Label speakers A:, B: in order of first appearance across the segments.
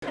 A: De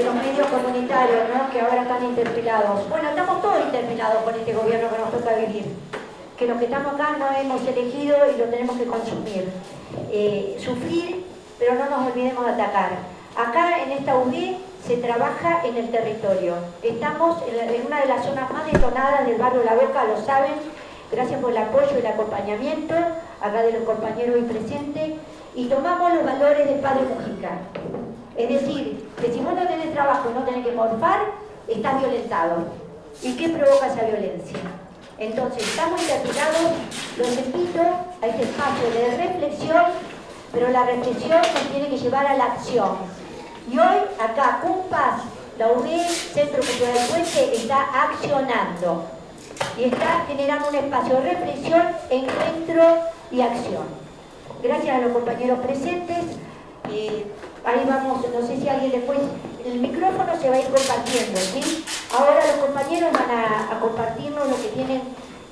A: los medios comunitarios, ¿no?, que ahora están interpelados. Bueno, estamos todos interpelados con este gobierno que nos toca vivir. Que los que estamos acá no hemos elegido y lo tenemos que consumir. Sufrir, pero no nos olvidemos de atacar. Acá en esta UD se trabaja en el territorio. Estamos en una de las zonas más detonadas del barrio La Boca, lo saben. Gracias por el apoyo y el acompañamiento, acá de los compañeros hoy presentes. Y tomamos los valores del padre Mujica. Es decir, que si vos no tenés trabajo y no tenés que morfar, estás violentado. ¿Y qué provoca esa violencia? Entonces, estamos interpelados, los invito a este espacio de reflexión, pero la reflexión nos tiene que llevar a la acción. Y hoy, acá, CUMPAS, la UD, Centro Cultural Puente, está accionando. Y está generando un espacio de reflexión, encuentro y acción. Gracias a los compañeros presentes. Ahí vamos, no sé si alguien después, el micrófono se va a ir compartiendo, ¿sí? Ahora los compañeros van a compartirnos lo que tienen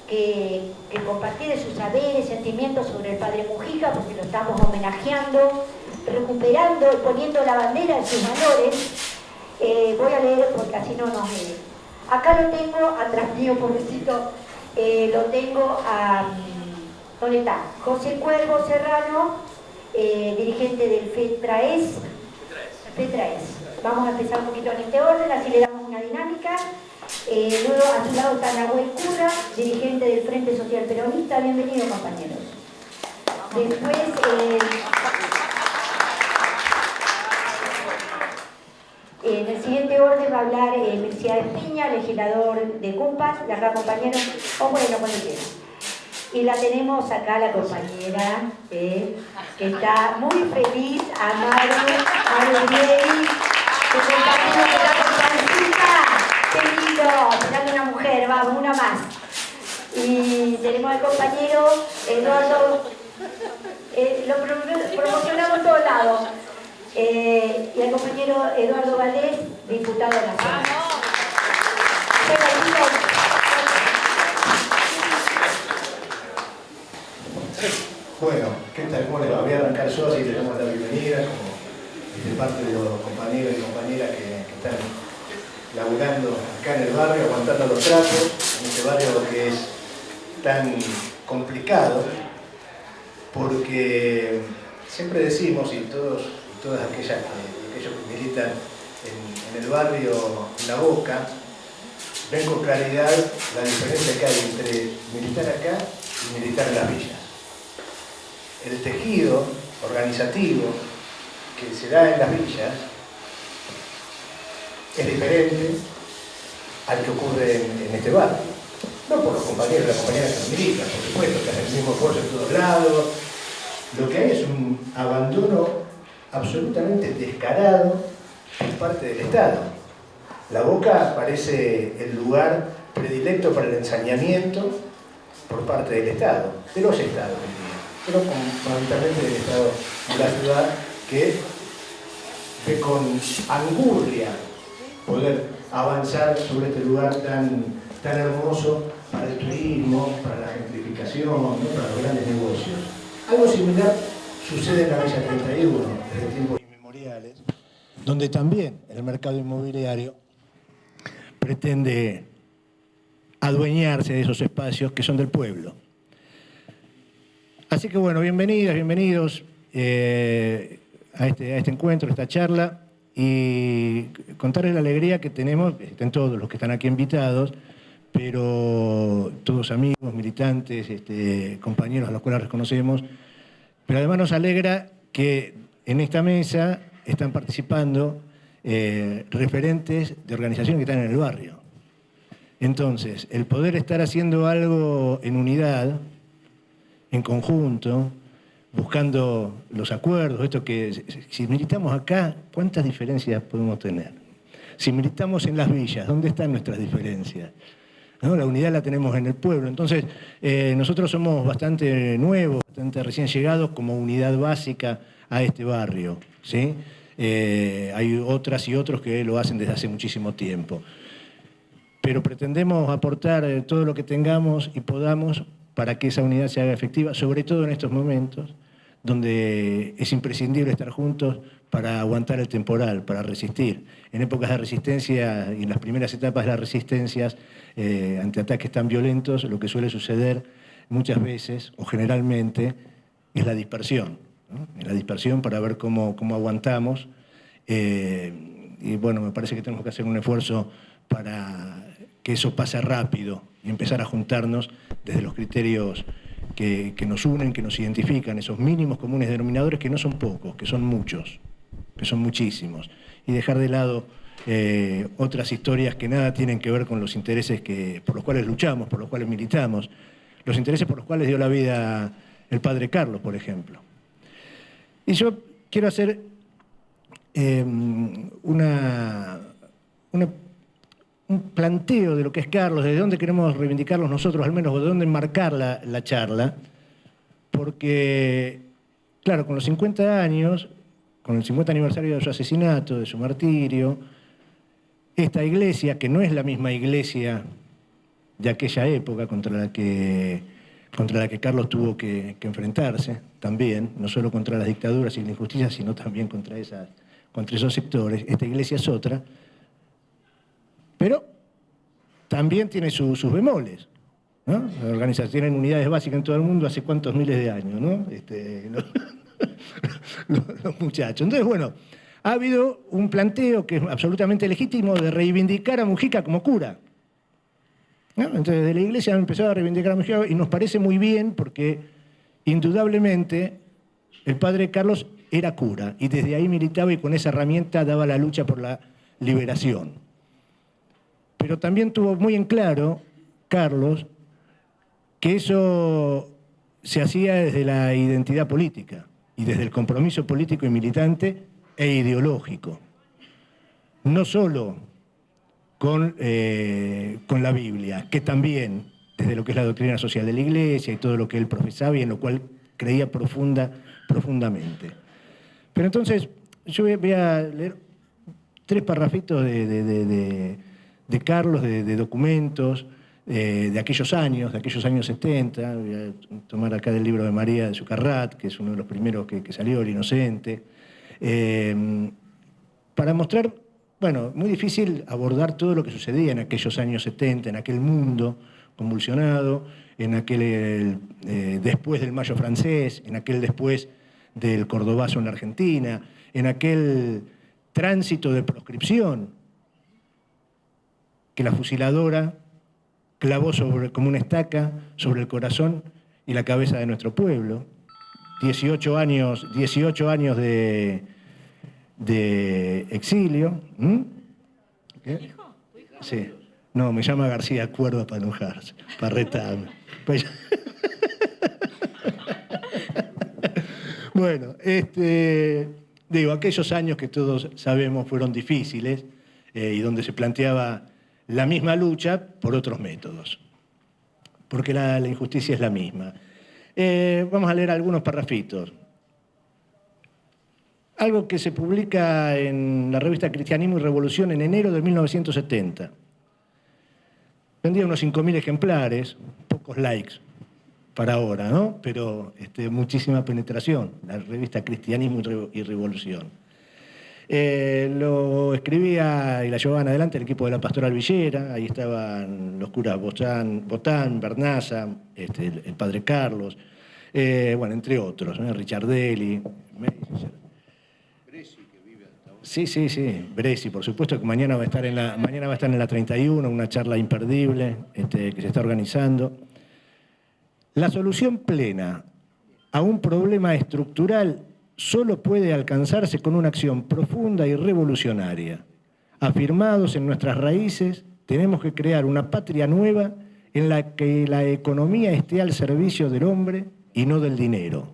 A: que compartir de sus saberes, sentimientos sobre el padre Mujica, porque lo estamos homenajeando, recuperando y poniendo la bandera de sus valores. Voy a leer porque así no nos ve. Acá lo tengo, atrás mío, pobrecito, lo tengo a... ¿Dónde está? José Cuervo Serrano, dirigente del FETRAES. Vamos a empezar un poquito en este orden, así le damos una dinámica. Luego a su lado está Nahuel Curra, dirigente del Frente Social Peronista. Bienvenidos, compañeros. Después, en el siguiente orden va a hablar Mercedes Piña, legislador de CUMPAS. De acá, compañeros, o bueno, cuando quieran. Y la tenemos acá, la compañera, que está muy feliz, a Maru Vieri, que compartimos con la compañerita. ¡Qué lindo! Esperando una mujer, vamos, una más. Y tenemos al compañero Eduardo, lo promocionamos en todos lados. Y al compañero Eduardo Valdés, diputado nacional.
B: Bueno, ¿qué tal? ¿Cómo les va? Voy a arrancar yo, así les damos la bienvenida, como de parte de los compañeros y compañeras que están laburando acá en el barrio, aguantando los trapos, en este barrio que es tan complicado, porque siempre decimos, y todas aquellos que militan en el barrio La Boca, ven con claridad la diferencia que hay entre militar acá y militar en las villas. El tejido organizativo que se da en las villas es diferente al que ocurre en este barrio. No por los compañeros y las compañeras que nos militan, por supuesto, que hacen el mismo esfuerzo en todos lados. Lo que hay es un abandono absolutamente descarado por parte del Estado. La Boca parece el lugar predilecto para el ensañamiento por parte del Estado, de los Estados, pero fundamentalmente del Estado de la ciudad, que ve con angurria poder avanzar sobre este lugar tan hermoso para el turismo, para la gentrificación, ¿no?, para los grandes negocios. Algo similar sucede en la Villa 31, desde tiempos inmemoriales, donde también el mercado inmobiliario pretende adueñarse de esos espacios que son del pueblo. Así que bueno, bienvenidas, bienvenidos a este encuentro, a esta charla, y contarles la alegría que tenemos, estén todos los que están aquí invitados, pero todos amigos, militantes, compañeros a los cuales reconocemos, pero además nos alegra que en esta mesa están participando referentes de organizaciones que están en el barrio. Entonces, el poder estar haciendo algo en unidad, en conjunto, buscando los acuerdos, esto que si militamos acá, ¿cuántas diferencias podemos tener? Si militamos en las villas, ¿dónde están nuestras diferencias? ¿No? La unidad la tenemos en el pueblo. Entonces, nosotros somos bastante nuevos, bastante recién llegados como unidad básica a este barrio, ¿sí? Hay otras y otros que lo hacen desde hace muchísimo tiempo. Pero pretendemos aportar todo lo que tengamos y podamos para que esa unidad se haga efectiva, sobre todo en estos momentos, donde es imprescindible estar juntos para aguantar el temporal, para resistir. En épocas de resistencia y en las primeras etapas de las resistencias, ante ataques tan violentos, lo que suele suceder muchas veces, o generalmente, es la dispersión, ¿no? La dispersión para ver cómo aguantamos. Y bueno, me parece que tenemos que hacer un esfuerzo para que eso pase rápido y empezar a juntarnos desde los criterios que nos unen, que nos identifican, esos mínimos comunes denominadores que no son pocos, que son muchos, que son muchísimos, y dejar de lado otras historias que nada tienen que ver con los intereses por los cuales luchamos, por los cuales militamos, los intereses por los cuales dio la vida el padre Carlos, por ejemplo. Y yo quiero hacer un planteo de lo que es Carlos, de dónde queremos reivindicarlos nosotros, al menos, o de dónde enmarcar la charla, porque, claro, con los 50 años, con el 50 aniversario de su asesinato, de su martirio, esta iglesia, que no es la misma iglesia de aquella época contra la que Carlos tuvo que enfrentarse, también, no solo contra las dictaduras y la injusticia, sino también contra esos sectores, esta iglesia es otra, pero también tiene sus bemoles, ¿no? Las organizaciones tienen unidades básicas en todo el mundo hace cuántos miles de años, ¿no? Los muchachos. Entonces, bueno, ha habido un planteo que es absolutamente legítimo de reivindicar a Mujica como cura, ¿no? Entonces, de la iglesia han empezado a reivindicar a Mujica y nos parece muy bien porque, indudablemente, el padre Carlos era cura y desde ahí militaba y con esa herramienta daba la lucha por la liberación. Pero también tuvo muy en claro, Carlos, que eso se hacía desde la identidad política y desde el compromiso político y militante e ideológico. No solo con la Biblia, que también desde lo que es la doctrina social de la Iglesia y todo lo que él profesaba y en lo cual creía profundamente. Pero entonces, yo voy a leer 3 parrafitos de Carlos, de documentos, de aquellos años 70. Voy a tomar acá del libro de María de Sucarrat, que es uno de los primeros que salió, El Inocente, para mostrar, bueno, muy difícil abordar todo lo que sucedía en aquellos años 70, en aquel mundo convulsionado, en aquel después del Mayo francés, en aquel después del Cordobazo en la Argentina, en aquel tránsito de proscripción que la fusiladora clavó como una estaca sobre el corazón y la cabeza de nuestro pueblo. 18 años de exilio. ¿Qué? ¿Tu hijo? Sí. No, me llama García Cuerda para enojarse, para retarme. Pues... Bueno, digo, aquellos años que todos sabemos fueron difíciles y donde se planteaba la misma lucha por otros métodos, porque la injusticia es la misma. Vamos a leer algunos parrafitos. Algo que se publica en la revista Cristianismo y Revolución en enero de 1970. Vendía unos 5.000 ejemplares, pocos likes para ahora, ¿no? Pero muchísima penetración, la revista Cristianismo y Revolución. Lo escribía y la llevaban adelante el equipo de la Pastoral Villera, ahí estaban los curas Botán, Bernaza, el padre Carlos, bueno, entre otros, Richardelli, Sí, Bresi, por supuesto que mañana va a estar en la 31, una charla imperdible que se está organizando. La solución plena a un problema estructural solo puede alcanzarse con una acción profunda y revolucionaria. Afirmados en nuestras raíces, tenemos que crear una patria nueva en la que la economía esté al servicio del hombre y no del dinero.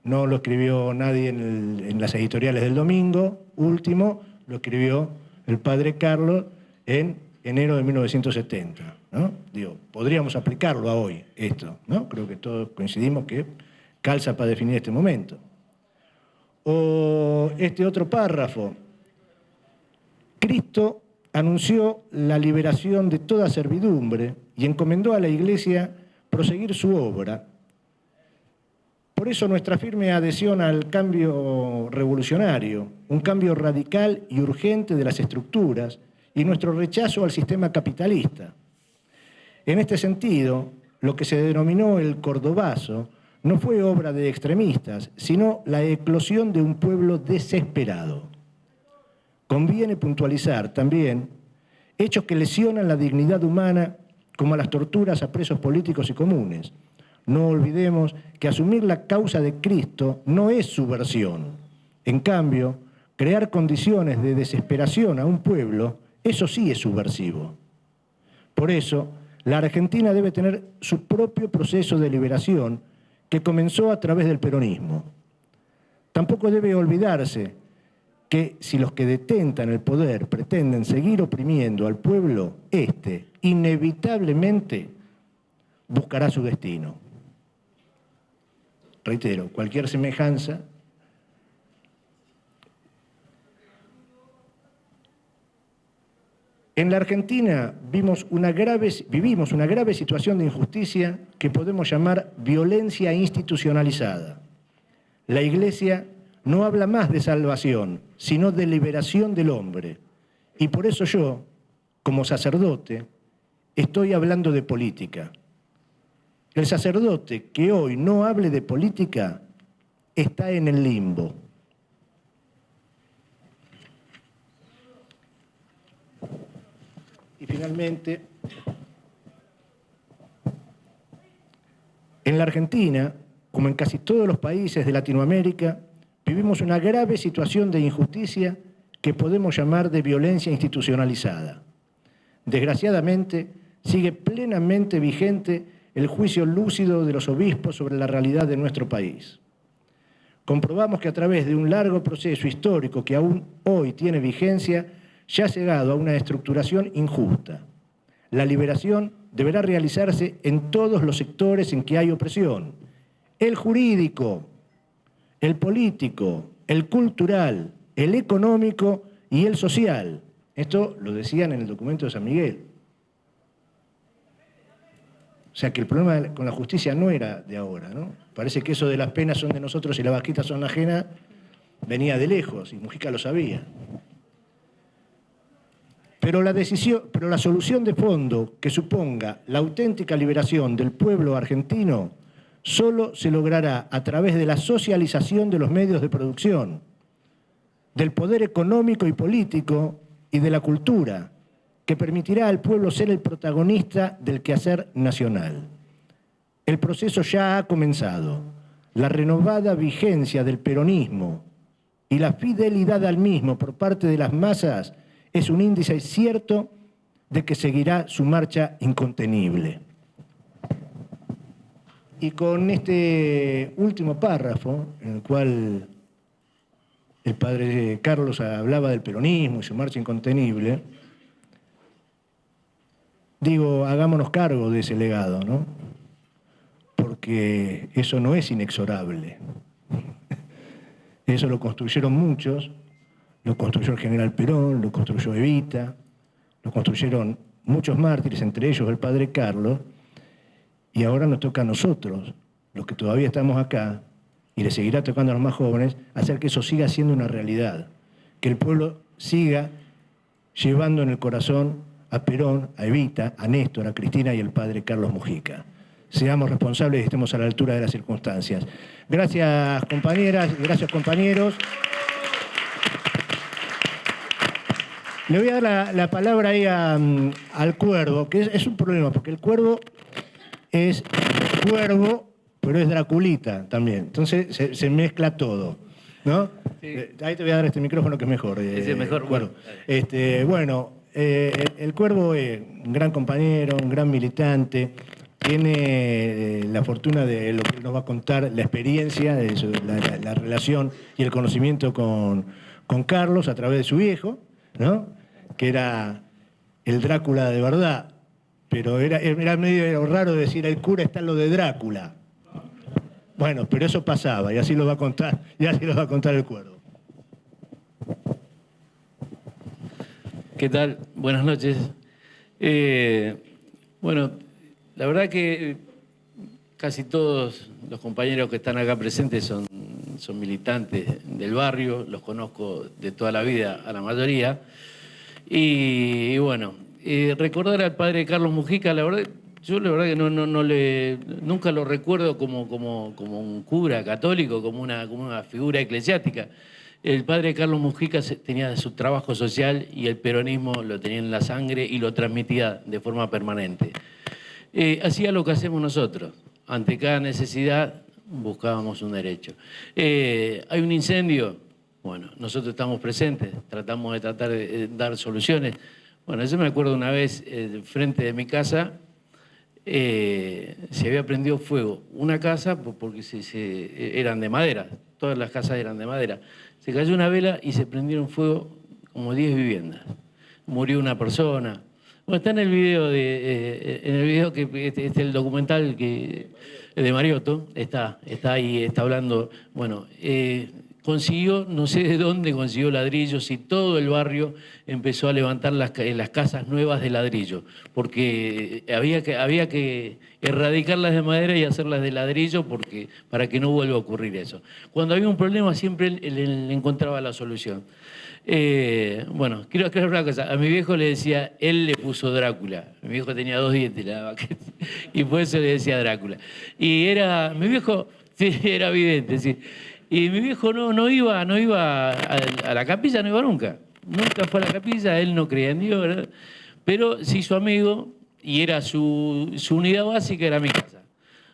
B: No lo escribió nadie en las editoriales del domingo último, lo escribió el padre Carlos en enero de 1970. ¿No? Digo, podríamos aplicarlo a hoy, esto, ¿no? Creo que todos coincidimos que calza para definir este momento. O este otro párrafo. Cristo anunció la liberación de toda servidumbre y encomendó a la Iglesia proseguir su obra. Por eso nuestra firme adhesión al cambio revolucionario, un cambio radical y urgente de las estructuras y nuestro rechazo al sistema capitalista. En este sentido, lo que se denominó el cordobazo no fue obra de extremistas, sino la eclosión de un pueblo desesperado. Conviene puntualizar también hechos que lesionan la dignidad humana, como las torturas a presos políticos y comunes. No olvidemos que asumir la causa de Cristo no es subversión. En cambio, crear condiciones de desesperación a un pueblo, eso sí es subversivo. Por eso, la Argentina debe tener su propio proceso de liberación que comenzó a través del peronismo. Tampoco debe olvidarse que si los que detentan el poder pretenden seguir oprimiendo al pueblo, este inevitablemente buscará su destino. Reitero, cualquier semejanza en la Argentina vivimos una grave situación de injusticia que podemos llamar violencia institucionalizada. La Iglesia no habla más de salvación, sino de liberación del hombre. Y por eso yo, como sacerdote, estoy hablando de política. El sacerdote que hoy no hable de política está en el limbo. Y finalmente, en la Argentina, como en casi todos los países de Latinoamérica, vivimos una grave situación de injusticia que podemos llamar de violencia institucionalizada. Desgraciadamente, sigue plenamente vigente el juicio lúcido de los obispos sobre la realidad de nuestro país. Comprobamos que a través de un largo proceso histórico que aún hoy tiene vigencia, ya ha llegado a una estructuración injusta. La liberación deberá realizarse en todos los sectores en que hay opresión: el jurídico, el político, el cultural, el económico y el social. Esto lo decían en el documento de San Miguel. O sea que el problema con la justicia no era de ahora, ¿no? Parece que eso de las penas son de nosotros y las vaquitas son ajenas venía de lejos, y Mujica lo sabía. Pero la solución de fondo que suponga la auténtica liberación del pueblo argentino solo se logrará a través de la socialización de los medios de producción, del poder económico y político y de la cultura, que permitirá al pueblo ser el protagonista del quehacer nacional. El proceso ya ha comenzado. La renovada vigencia del peronismo y la fidelidad al mismo por parte de las masas es un índice cierto de que seguirá su marcha incontenible. Y con este último párrafo, en el cual el padre Carlos hablaba del peronismo y su marcha incontenible, digo, hagámonos cargo de ese legado, ¿no? Porque eso no es inexorable. Eso lo construyeron muchos, lo construyó el general Perón, lo construyó Evita, lo construyeron muchos mártires, entre ellos el padre Carlos, y ahora nos toca a nosotros, los que todavía estamos acá, y le seguirá tocando a los más jóvenes, hacer que eso siga siendo una realidad, que el pueblo siga llevando en el corazón a Perón, a Evita, a Néstor, a Cristina y al padre Carlos Mujica. Seamos responsables y estemos a la altura de las circunstancias. Gracias, compañeras, gracias, compañeros. Le voy a dar la palabra ahí al Cuervo, que es un problema, porque el Cuervo es cuervo, pero es Draculita también. Entonces se mezcla todo, ¿no?
C: Sí.
B: Ahí te voy a dar este micrófono que es mejor.
C: Ese es mejor.
B: Cuervo. El Cuervo es un gran compañero, un gran militante. Tiene la fortuna de lo que nos va a contar, la experiencia, la relación y el conocimiento con Carlos a través de su viejo, ¿no? Que era el Drácula de verdad, pero era medio raro decir el cura está en lo de Drácula. Bueno, pero eso pasaba y así lo va a contar, el Cuervo.
C: ¿Qué tal? Buenas noches. Bueno, la verdad que casi todos los compañeros que están acá presentes son militantes del barrio, los conozco de toda la vida a la mayoría. Y bueno, recordar al padre Carlos Mujica, la verdad, yo la verdad que nunca lo recuerdo como un cura católico, como una figura eclesiástica. El padre Carlos Mujica tenía su trabajo social y el peronismo lo tenía en la sangre y lo transmitía de forma permanente. Hacía lo que hacemos nosotros. Ante cada necesidad buscábamos un derecho. Hay un incendio, bueno, nosotros estamos presentes, tratamos de tratar de dar soluciones. Bueno, yo me acuerdo una vez, frente de mi casa, se había prendido fuego una casa porque eran de madera, todas las casas eran de madera. Se cayó una vela y se prendieron fuego como 10 viviendas. Murió una persona. Bueno, está en el video que el documental de Mariotto, está ahí, está hablando. Bueno, consiguió, no sé de dónde consiguió ladrillos y todo el barrio empezó a levantar las casas nuevas de ladrillo, porque había que erradicarlas de madera y hacerlas de ladrillo para que no vuelva a ocurrir eso. Cuando había un problema siempre él encontraba la solución. Bueno, quiero aclarar una cosa. A mi viejo le decía, él le puso Drácula. Mi viejo tenía 2 dientes y por eso le decía Drácula. Y mi viejo sí, era vidente, sí. Y mi viejo no iba a la capilla, no iba nunca. Nunca fue a la capilla, él no creía en Dios, ¿verdad? Pero se hizo amigo y era su unidad básica, era mi casa.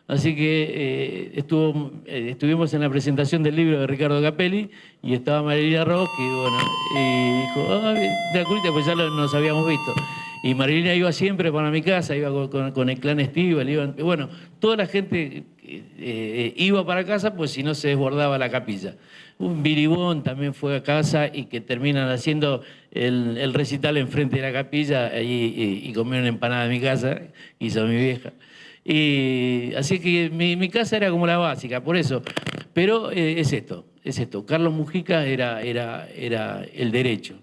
C: Así que estuvimos en la presentación del libro de Ricardo Capelli y estaba Marilina Ross, que bueno, y dijo, Draculita, pues ya nos habíamos visto. Y Marilina iba siempre para mi casa, iba con el clan Estíbal, bueno, toda la gente iba para casa, pues si no se desbordaba la capilla. Un biribón también fue a casa y que terminan haciendo el recital enfrente de la capilla y comieron empanada en mi casa, hizo mi vieja. Y así que mi casa era como la básica, por eso. Pero es esto. Carlos Mujica era el derecho.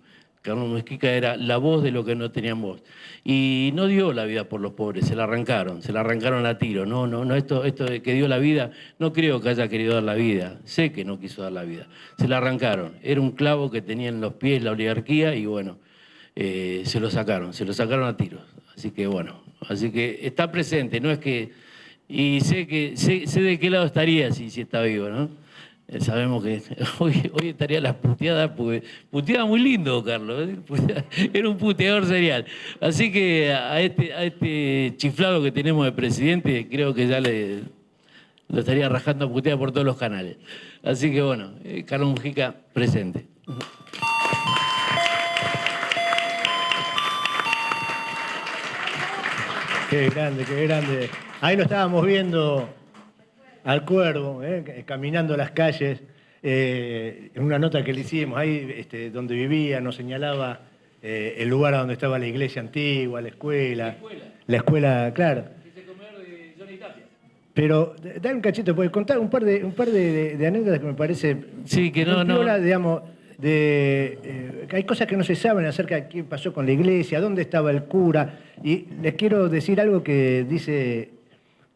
C: Carlos Mujica era la voz de lo que no tenían voz. Y no dio la vida por los pobres, se la arrancaron a tiro. No, esto de que dio la vida, no creo que haya querido dar la vida. Sé que no quiso dar la vida. Se la arrancaron. Era un clavo que tenía en los pies la oligarquía y bueno, se lo sacaron a tiros. Así que bueno, está presente, no es que... Y sé de qué lado estaría si está vivo, ¿no? Sabemos que hoy estaría las puteadas, porque puteaba muy lindo, Carlos, era un puteador serial. Así que a este chiflado que tenemos de presidente, creo que ya lo estaría rajando a putear por todos los canales. Así que bueno, Carlos Mujica, presente.
B: Qué grande. Ahí lo estábamos viendo al Cuervo, caminando las calles, en una nota que le hicimos, ahí donde vivía, nos señalaba el lugar donde estaba la iglesia antigua, la escuela. La escuela, claro. Pero dale un cachito, puedes contar un par de anécdotas que me parece...
C: Sí, que no...
B: digamos, hay cosas que no se saben acerca de qué pasó con la iglesia, dónde estaba el cura. Y les quiero decir algo que dice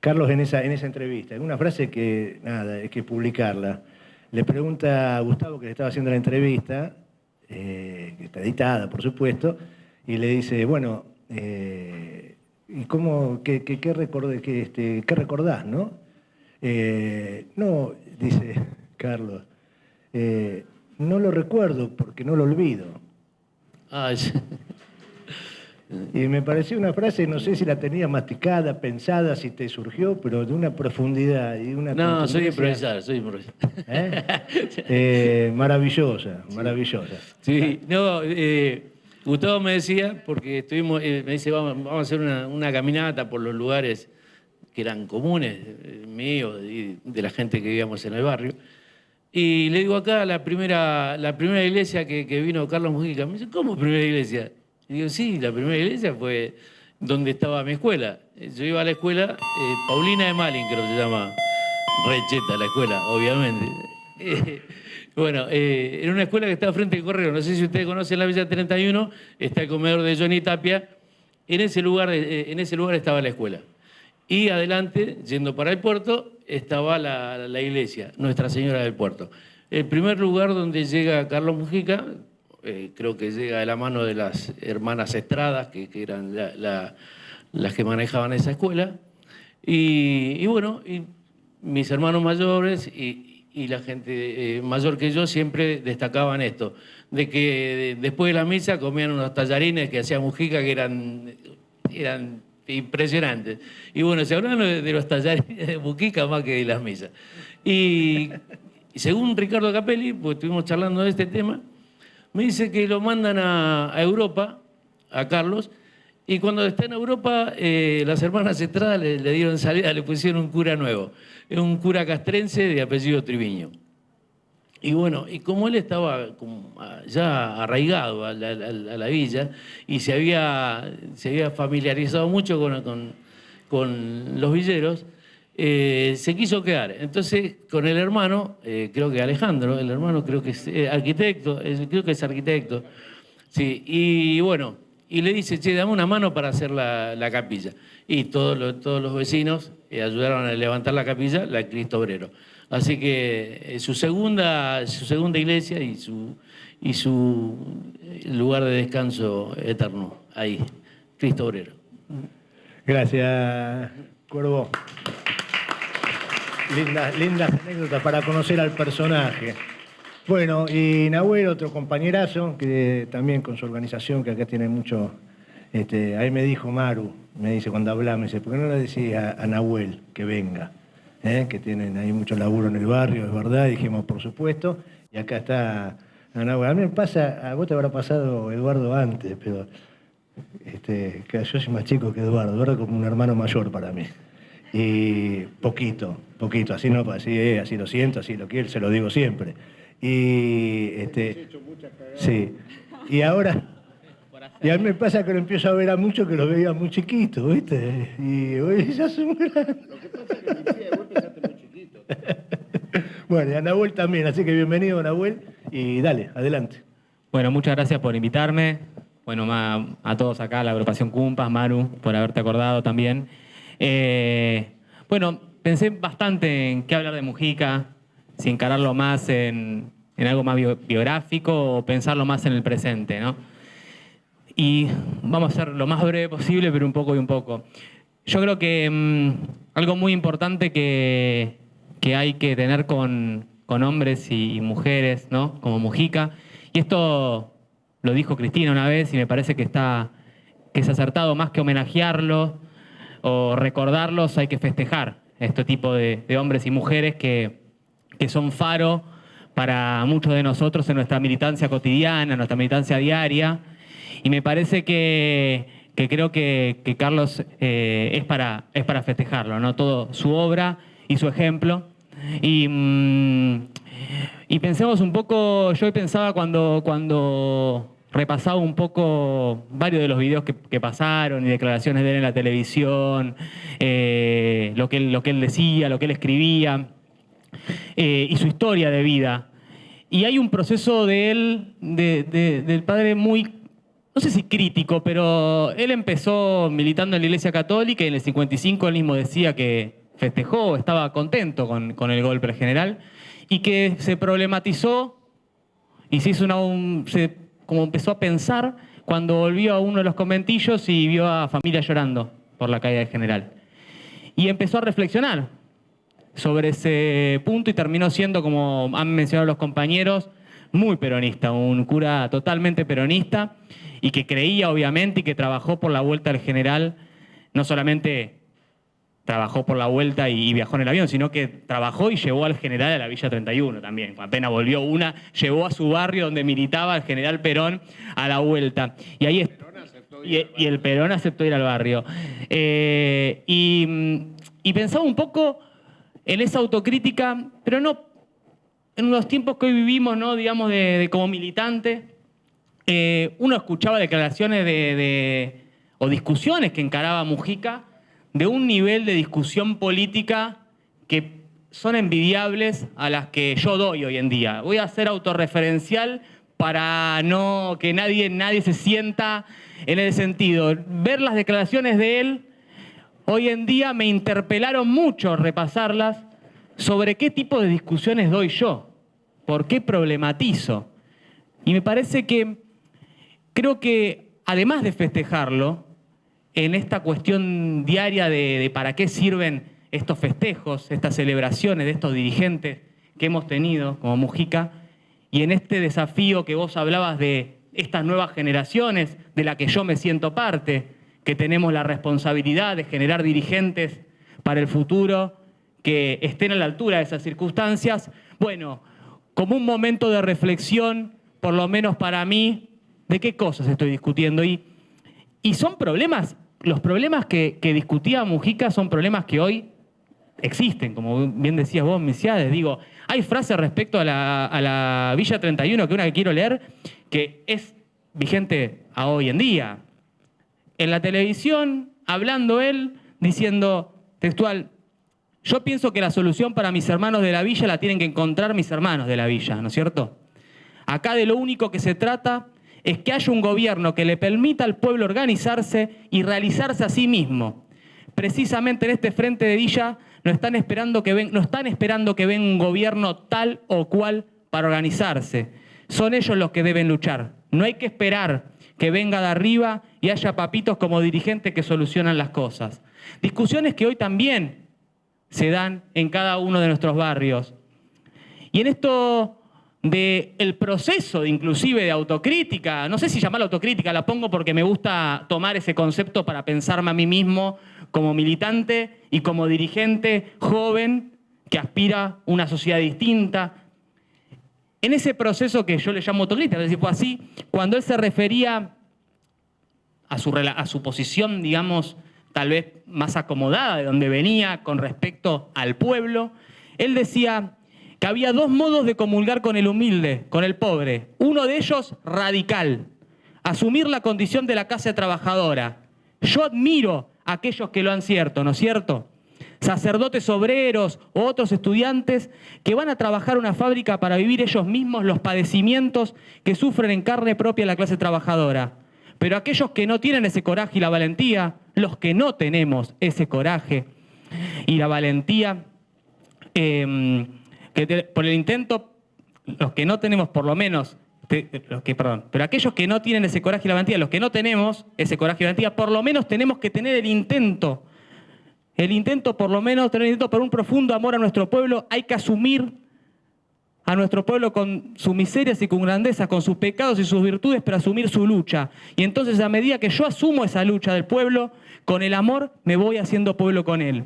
B: Carlos en esa entrevista. Una frase que, nada, hay que publicarla. Le pregunta a Gustavo, que le estaba haciendo la entrevista, que está editada, por supuesto, y le dice, bueno, ¿y cómo, qué recordás, no? No, dice Carlos, no lo recuerdo porque no lo olvido.
C: Ah, sí.
B: Y me pareció una frase, no sé si la tenía masticada, pensada, si te surgió, pero de una profundidad y una
C: No, soy
B: contundencia,
C: improvisado.
B: maravillosa, maravillosa.
C: Sí, no, Gustavo me decía, porque estuvimos, me dice, vamos a hacer una caminata por los lugares que eran comunes, míos y de la gente que vivíamos en el barrio. Y le digo acá, la primera iglesia que vino Carlos Mujica. Me dice, ¿cómo primera iglesia? Y digo, sí, la primera iglesia fue donde estaba mi escuela. Yo iba a la escuela, Paulina de Malin, creo que se llama. Recheta la escuela, obviamente. Bueno, era una escuela que estaba frente al correo. No sé si ustedes conocen la Villa 31, está el comedor de Johnny Tapia. En ese lugar estaba la escuela. Y adelante, yendo para el puerto, estaba la iglesia, Nuestra Señora del Puerto. El primer lugar donde llega Carlos Mujica, creo que llega de la mano de las hermanas Estradas, que eran las que manejaban esa escuela. Y bueno, y mis hermanos mayores y la gente mayor que yo siempre destacaban esto, de que después de la misa comían unos tallarines que hacía Mujica que eran impresionantes. Y bueno, se hablaban de los tallarines de Mujica más que de las misas. Y según Ricardo Capelli, pues estuvimos charlando de este tema, me dice que lo mandan a Europa, a Carlos, y cuando está en Europa, las hermanas Estrada le dieron salida, le pusieron un cura nuevo. Es un cura castrense de apellido Triviño. Y bueno, y como él estaba ya arraigado a la villa y se había familiarizado mucho con los villeros, se quiso quedar. Entonces, con el hermano, creo que Alejandro, el hermano creo que es arquitecto, sí, y bueno, y le dice, che, dame una mano para hacer la capilla. Y todos los vecinos ayudaron a levantar la capilla, la Cristo Obrero. Así que su segunda iglesia y su lugar de descanso eterno, ahí, Cristo Obrero.
B: Gracias, Cuervo. Lindas anécdotas para conocer al personaje. Bueno, y Nahuel, otro compañerazo, que también con su organización, que acá tiene mucho... ahí me dijo Maru, me dice cuando hablamos, me dice, ¿por qué no le decís a Nahuel que venga? Que tienen ahí mucho laburo en el barrio, es verdad, dijimos, por supuesto, y acá está Nahuel. A mí me pasa, a vos te habrá pasado Eduardo antes, pero que yo soy más chico que Eduardo como un hermano mayor para mí. Y poquito, así no, así lo siento, así lo quiero, se lo digo siempre. Y sí, y ahora, y a mí me pasa que lo empiezo a ver a muchos que lo veía muy chiquito, ¿viste? Y hoy ya son grandes. Lo que pasa es que vos empezaste muy chiquito. Bueno, y a Nahuel también, así que bienvenido, Nahuel, y dale, adelante.
D: Bueno, muchas gracias por invitarme. Bueno, a todos acá, la agrupación Cumpas, Maru, por haberte acordado también. Bueno, pensé bastante en qué hablar de Mujica, si encararlo más en algo más biográfico o pensarlo más en el presente, ¿no? Y vamos a ser lo más breve posible, pero un poco y un poco. Yo creo que algo muy importante que hay que tener con hombres y mujeres, ¿no? Como Mujica, y esto lo dijo Cristina una vez y me parece que es acertado, más que homenajearlo o recordarlos, hay que festejar este tipo de hombres y mujeres que son faro para muchos de nosotros en nuestra militancia cotidiana, en nuestra militancia diaria. Y me parece que creo que Carlos es para festejarlo, ¿no? Todo su obra y su ejemplo. Y pensemos un poco, yo pensaba cuando repasaba un poco varios de los videos que pasaron y declaraciones de él en la televisión, lo que él decía, lo que él escribía, y su historia de vida. Y hay un proceso de él, del padre muy, no sé si crítico, pero él empezó militando en la Iglesia Católica y en el 55 él mismo decía que festejó, estaba contento con el golpe general y que se problematizó y se hizo como empezó a pensar cuando volvió a uno de los conventillos y vio a familia llorando por la caída del general. Y empezó a reflexionar sobre ese punto y terminó siendo, como han mencionado los compañeros, muy peronista, un cura totalmente peronista y que creía obviamente y que trabajó por la vuelta del general, no solamente trabajó por la vuelta y viajó en el avión, sino que trabajó y llevó al general a la Villa 31 también. Apenas volvió llevó a su barrio donde militaba el general Perón a la vuelta. Y ahí y el Perón aceptó ir al barrio. Y pensaba un poco en esa autocrítica, pero no en los tiempos que hoy vivimos, ¿no? Digamos, como militante. Uno escuchaba declaraciones o discusiones que encaraba Mujica de un nivel de discusión política que son envidiables a las que yo doy hoy en día. Voy a ser autorreferencial para no que nadie se sienta en el sentido. Ver las declaraciones de él hoy en día me interpelaron mucho repasarlas sobre qué tipo de discusiones doy yo, por qué problematizo. Y me parece que creo que además de festejarlo, en esta cuestión diaria de para qué sirven estos festejos, estas celebraciones de estos dirigentes que hemos tenido como Mujica, y en este desafío que vos hablabas de estas nuevas generaciones, de la que yo me siento parte, que tenemos la responsabilidad de generar dirigentes para el futuro que estén a la altura de esas circunstancias, bueno, como un momento de reflexión, por lo menos para mí, de qué cosas estoy discutiendo. Y son problemas, los problemas que discutía Mujica son problemas que hoy existen, como bien decías vos, Milciades. Digo, hay frases respecto a la Villa 31, que una que quiero leer, que es vigente a hoy en día. En la televisión, hablando él, diciendo textual, yo pienso que la solución para mis hermanos de la Villa la tienen que encontrar mis hermanos de la Villa, ¿no es cierto? Acá de lo único que se trata es que haya un gobierno que le permita al pueblo organizarse y realizarse a sí mismo. Precisamente en este frente de Villa no están esperando que venga un gobierno tal o cual para organizarse. Son ellos los que deben luchar. No hay que esperar que venga de arriba y haya papitos como dirigentes que solucionan las cosas. Discusiones que hoy también se dan en cada uno de nuestros barrios. Y en esto del proceso inclusive de autocrítica, no sé si llamarlo autocrítica, la pongo porque me gusta tomar ese concepto para pensarme a mí mismo como militante y como dirigente joven que aspira a una sociedad distinta. En ese proceso que yo le llamo autocrítica, es decir, fue así, cuando él se refería a su posición, digamos, tal vez más acomodada de donde venía con respecto al pueblo, él decía que había dos modos de comulgar con el humilde, con el pobre. Uno de ellos, radical, asumir la condición de la clase trabajadora. Yo admiro a aquellos que lo han cierto, ¿no es cierto? Sacerdotes obreros o otros estudiantes que van a trabajar en una fábrica para vivir ellos mismos los padecimientos que sufren en carne propia la clase trabajadora. Pero aquellos que no tienen ese coraje y la valentía, los que no tenemos ese coraje y la valentía, por el intento, los que no tenemos por lo menos, pero aquellos que no tienen ese coraje y la valentía, los que no tenemos ese coraje y la valentía, por lo menos tenemos que tener el intento por lo menos, tener el intento por un profundo amor a nuestro pueblo. Hay que asumir a nuestro pueblo con sus miserias y con grandezas, con sus pecados y sus virtudes, pero asumir su lucha. Y entonces, a medida que yo asumo esa lucha del pueblo, con el amor me voy haciendo pueblo con él.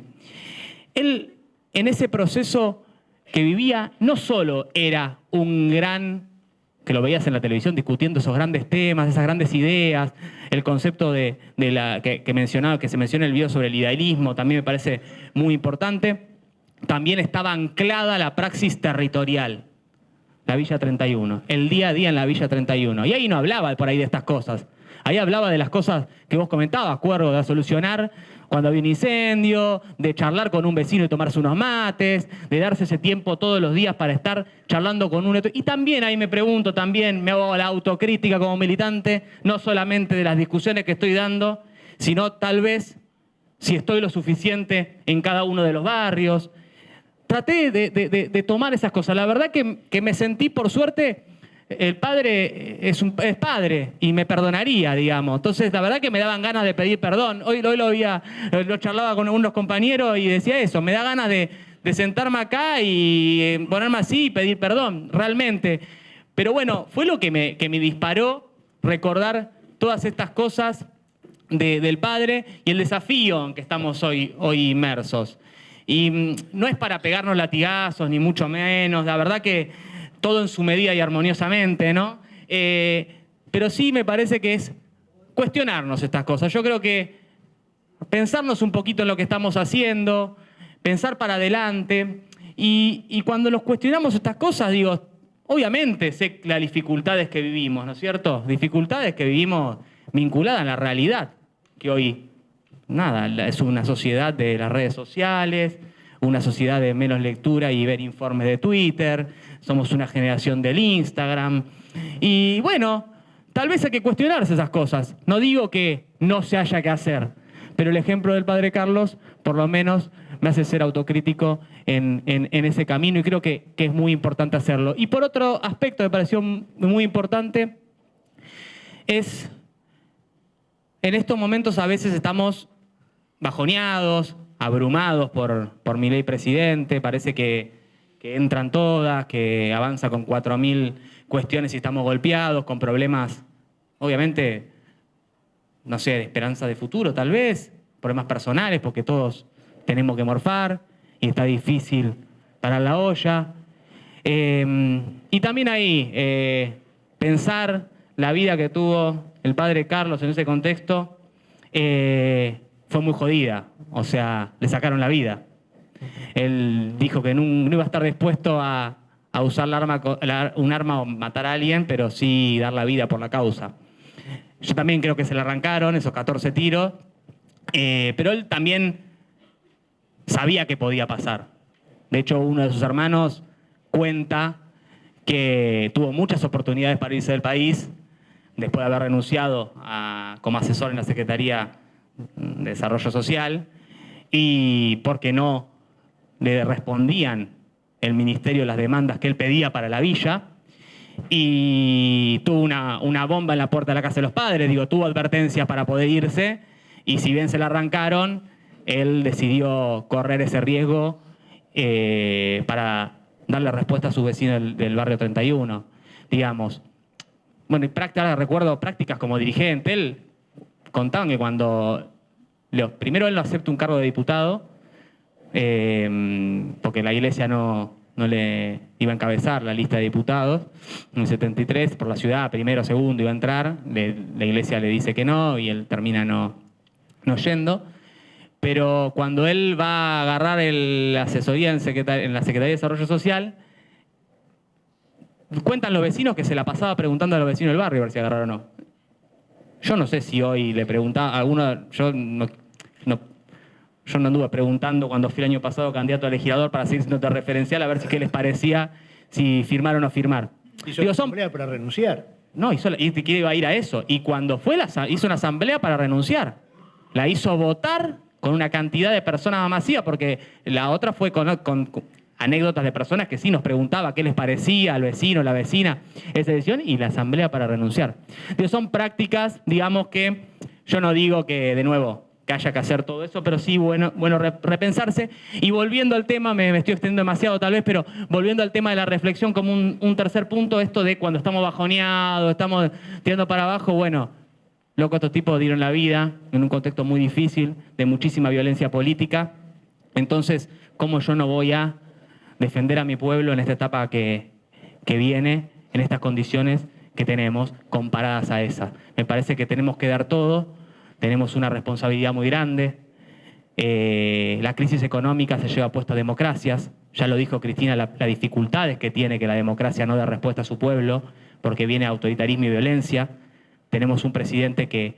D: Él, en ese proceso que vivía, no solo era un gran, que lo veías en la televisión discutiendo esos grandes temas, esas grandes ideas, el concepto que se menciona en el video sobre el idealismo, también me parece muy importante. También estaba anclada la praxis territorial, la Villa 31, el día a día en la Villa 31. Y ahí no hablaba por ahí de estas cosas. Ahí hablaba de las cosas que vos comentabas, Cuervo, de solucionar cuando había un incendio, de charlar con un vecino y tomarse unos mates, de darse ese tiempo todos los días para estar charlando con uno. Y también ahí me pregunto, también me hago la autocrítica como militante, no solamente de las discusiones que estoy dando, sino tal vez si estoy lo suficiente en cada uno de los barrios. Traté de tomar esas cosas. La verdad que me sentí, por suerte, el padre es padre y me perdonaría, digamos. Entonces, la verdad que me daban ganas de pedir perdón. Hoy lo charlaba con unos compañeros y decía eso. Me da ganas de sentarme acá y ponerme así y pedir perdón, realmente. Pero bueno, fue lo que me disparó recordar todas estas cosas del padre y el desafío en que estamos hoy inmersos. Y no es para pegarnos latigazos, ni mucho menos, la verdad que todo en su medida y armoniosamente, ¿no? Pero sí me parece que es cuestionarnos estas cosas. Yo creo que pensarnos un poquito en lo que estamos haciendo, pensar para adelante, y cuando nos cuestionamos estas cosas, digo, obviamente sé las dificultades que vivimos, ¿no es cierto? Dificultades que vivimos vinculadas a la realidad, que hoy, nada, es una sociedad de las redes sociales, una sociedad de menos lectura y ver informes de Twitter, somos una generación del Instagram, y bueno, tal vez hay que cuestionarse esas cosas. No digo que no se haya que hacer, pero el ejemplo del padre Carlos, por lo menos, me hace ser autocrítico en ese camino y creo que es muy importante hacerlo. Y por otro aspecto me pareció muy importante es, en estos momentos a veces estamos bajoneados, abrumados por Milei presidente, parece que entran todas, que avanza con 4.000 cuestiones y estamos golpeados, con problemas, obviamente, no sé, de esperanza de futuro tal vez, problemas personales porque todos tenemos que morfar y está difícil parar la olla. Y también ahí, pensar la vida que tuvo el padre Carlos en ese contexto fue muy jodida, o sea, le sacaron la vida. Él dijo que no iba a estar dispuesto a usar un arma o matar a alguien, pero sí dar la vida por la causa. Yo también creo que se le arrancaron esos 14 tiros, pero él también sabía que podía pasar. De hecho, uno de sus hermanos cuenta que tuvo muchas oportunidades para irse del país después de haber renunciado como asesor en la Secretaría de Desarrollo Social y porque no le respondían el ministerio las demandas que él pedía para la villa, y tuvo una bomba en la puerta de la casa de los padres, tuvo advertencias para poder irse, y si bien se la arrancaron, él decidió correr ese riesgo para darle respuesta a sus vecinos del barrio 31, digamos. Bueno, y recuerdo prácticas como dirigente, él contaba que cuando primero él no acepta un cargo de diputado, porque la iglesia no le iba a encabezar la lista de diputados. En el 73, por la ciudad, primero, segundo, iba a entrar. La iglesia le dice que no y él termina no yendo. Pero cuando él va a agarrar la asesoría en la Secretaría de Desarrollo Social, cuentan los vecinos que se la pasaba preguntando a los vecinos del barrio a ver si agarraron o no. Yo no sé si hoy le preguntaba a alguno, yo no anduve preguntando cuando fui el año pasado candidato a legislador para seguir siendo referencial a ver qué les parecía, si firmar o no firmar.
B: ¿Hizo una asamblea para renunciar?
D: No, y que iba a ir a eso. Y cuando fue, hizo una asamblea para renunciar. La hizo votar con una cantidad de personas masiva, porque la otra fue con anécdotas de personas que sí nos preguntaba qué les parecía al vecino, la vecina, esa decisión, y la asamblea para renunciar. Son prácticas, digamos, que yo no digo que, de nuevo, que haya que hacer todo eso, pero sí bueno repensarse. Y volviendo al tema, me estoy extendiendo demasiado tal vez, pero volviendo al tema de la reflexión como un tercer punto, esto de cuando estamos bajoneados, estamos tirando para abajo, bueno, loco, estos tipos dieron la vida en un contexto muy difícil, de muchísima violencia política. Entonces, ¿cómo yo no voy a defender a mi pueblo en esta etapa que viene, en estas condiciones que tenemos comparadas a esas? Me parece que tenemos que dar todo. Tenemos una responsabilidad muy grande. La crisis económica se lleva puesto a democracias. Ya lo dijo Cristina, las dificultades que tiene que la democracia no dé respuesta a su pueblo, porque viene autoritarismo y violencia. Tenemos un presidente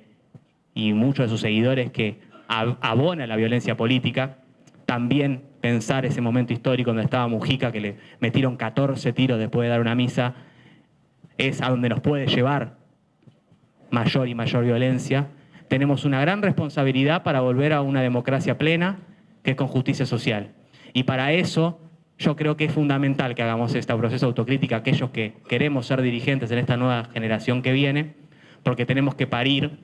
D: y muchos de sus seguidores que abona la violencia política. También pensar ese momento histórico donde estaba Mujica, que le metieron 14 tiros después de dar una misa, es a donde nos puede llevar mayor y mayor violencia. Tenemos una gran responsabilidad para volver a una democracia plena, que es con justicia social. Y para eso yo creo que es fundamental que hagamos este proceso de autocrítica, aquellos que queremos ser dirigentes en esta nueva generación que viene, porque tenemos que parir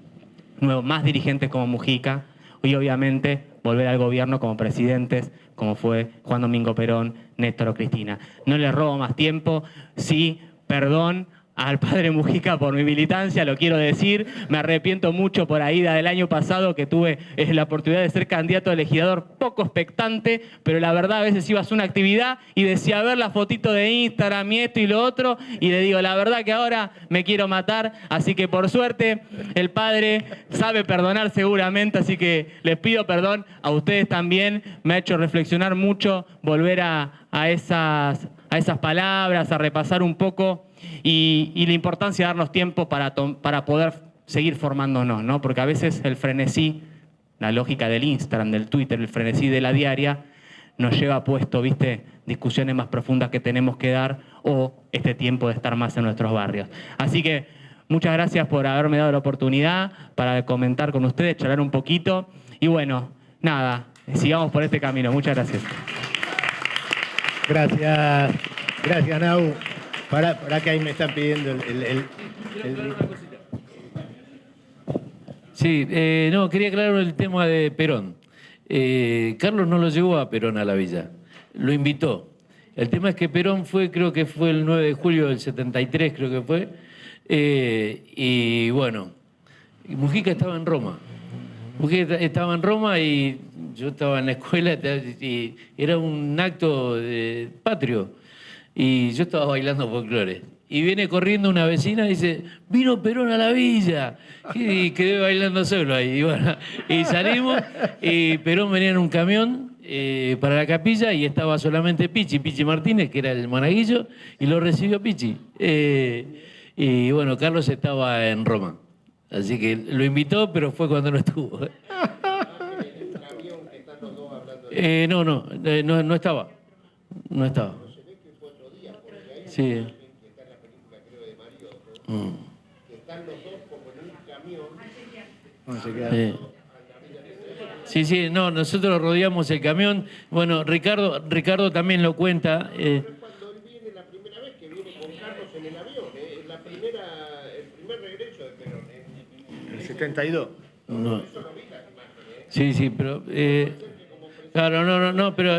D: más dirigentes como Mujica y obviamente volver al gobierno como presidentes, como fue Juan Domingo Perón, Néstor o Cristina. No les robo más tiempo, sí perdón al padre Mujica por mi militancia, lo quiero decir. Me arrepiento mucho por ahí del año pasado que tuve la oportunidad de ser candidato a legislador poco expectante, pero la verdad a veces ibas a una actividad y decía, a ver la fotito de Instagram y esto y lo otro, y le digo, la verdad que ahora me quiero matar, así que por suerte el padre sabe perdonar seguramente, así que les pido perdón a ustedes también. Me ha hecho reflexionar mucho volver a esas palabras, a repasar un poco y la importancia de darnos tiempo para poder seguir formándonos, ¿no? Porque a veces el frenesí, la lógica del Instagram, del Twitter, el frenesí de la diaria, nos lleva puesto, ¿viste? Discusiones más profundas que tenemos que dar o este tiempo de estar más en nuestros barrios. Así que muchas gracias por haberme dado la oportunidad para comentar con ustedes, charlar un poquito y bueno, nada, sigamos por este camino. Muchas gracias.
B: Gracias, Nau. Para que ahí me están pidiendo el...
C: Sí, no, quería aclarar el tema de Perón. Carlos no lo llevó a Perón a la villa, lo invitó. El tema es que Perón fue, creo que fue el 9 de julio del 73, creo que fue, y bueno, Mujica estaba en Roma. Mujica estaba en Roma y yo estaba en la escuela y era un acto patrio. Y yo estaba bailando folclore. Y viene corriendo una vecina y dice, vino Perón a la villa. Y quedé bailando solo ahí. Y, bueno, y salimos y Perón venía en un camión para la capilla y estaba solamente Pichi Martínez, que era el monaguillo, y lo recibió Pichi. Y bueno, Carlos estaba en Roma. Así que lo invitó, pero fue cuando no estuvo. No estaba. No estaba. Sí. Sí, no, nosotros rodeamos el camión. Bueno, Ricardo también lo cuenta.
B: Cuando él viene la primera vez que viene con Carlos en el avión, el primer regreso de Perón, el 72.
C: No. Sí, pero... claro, no, pero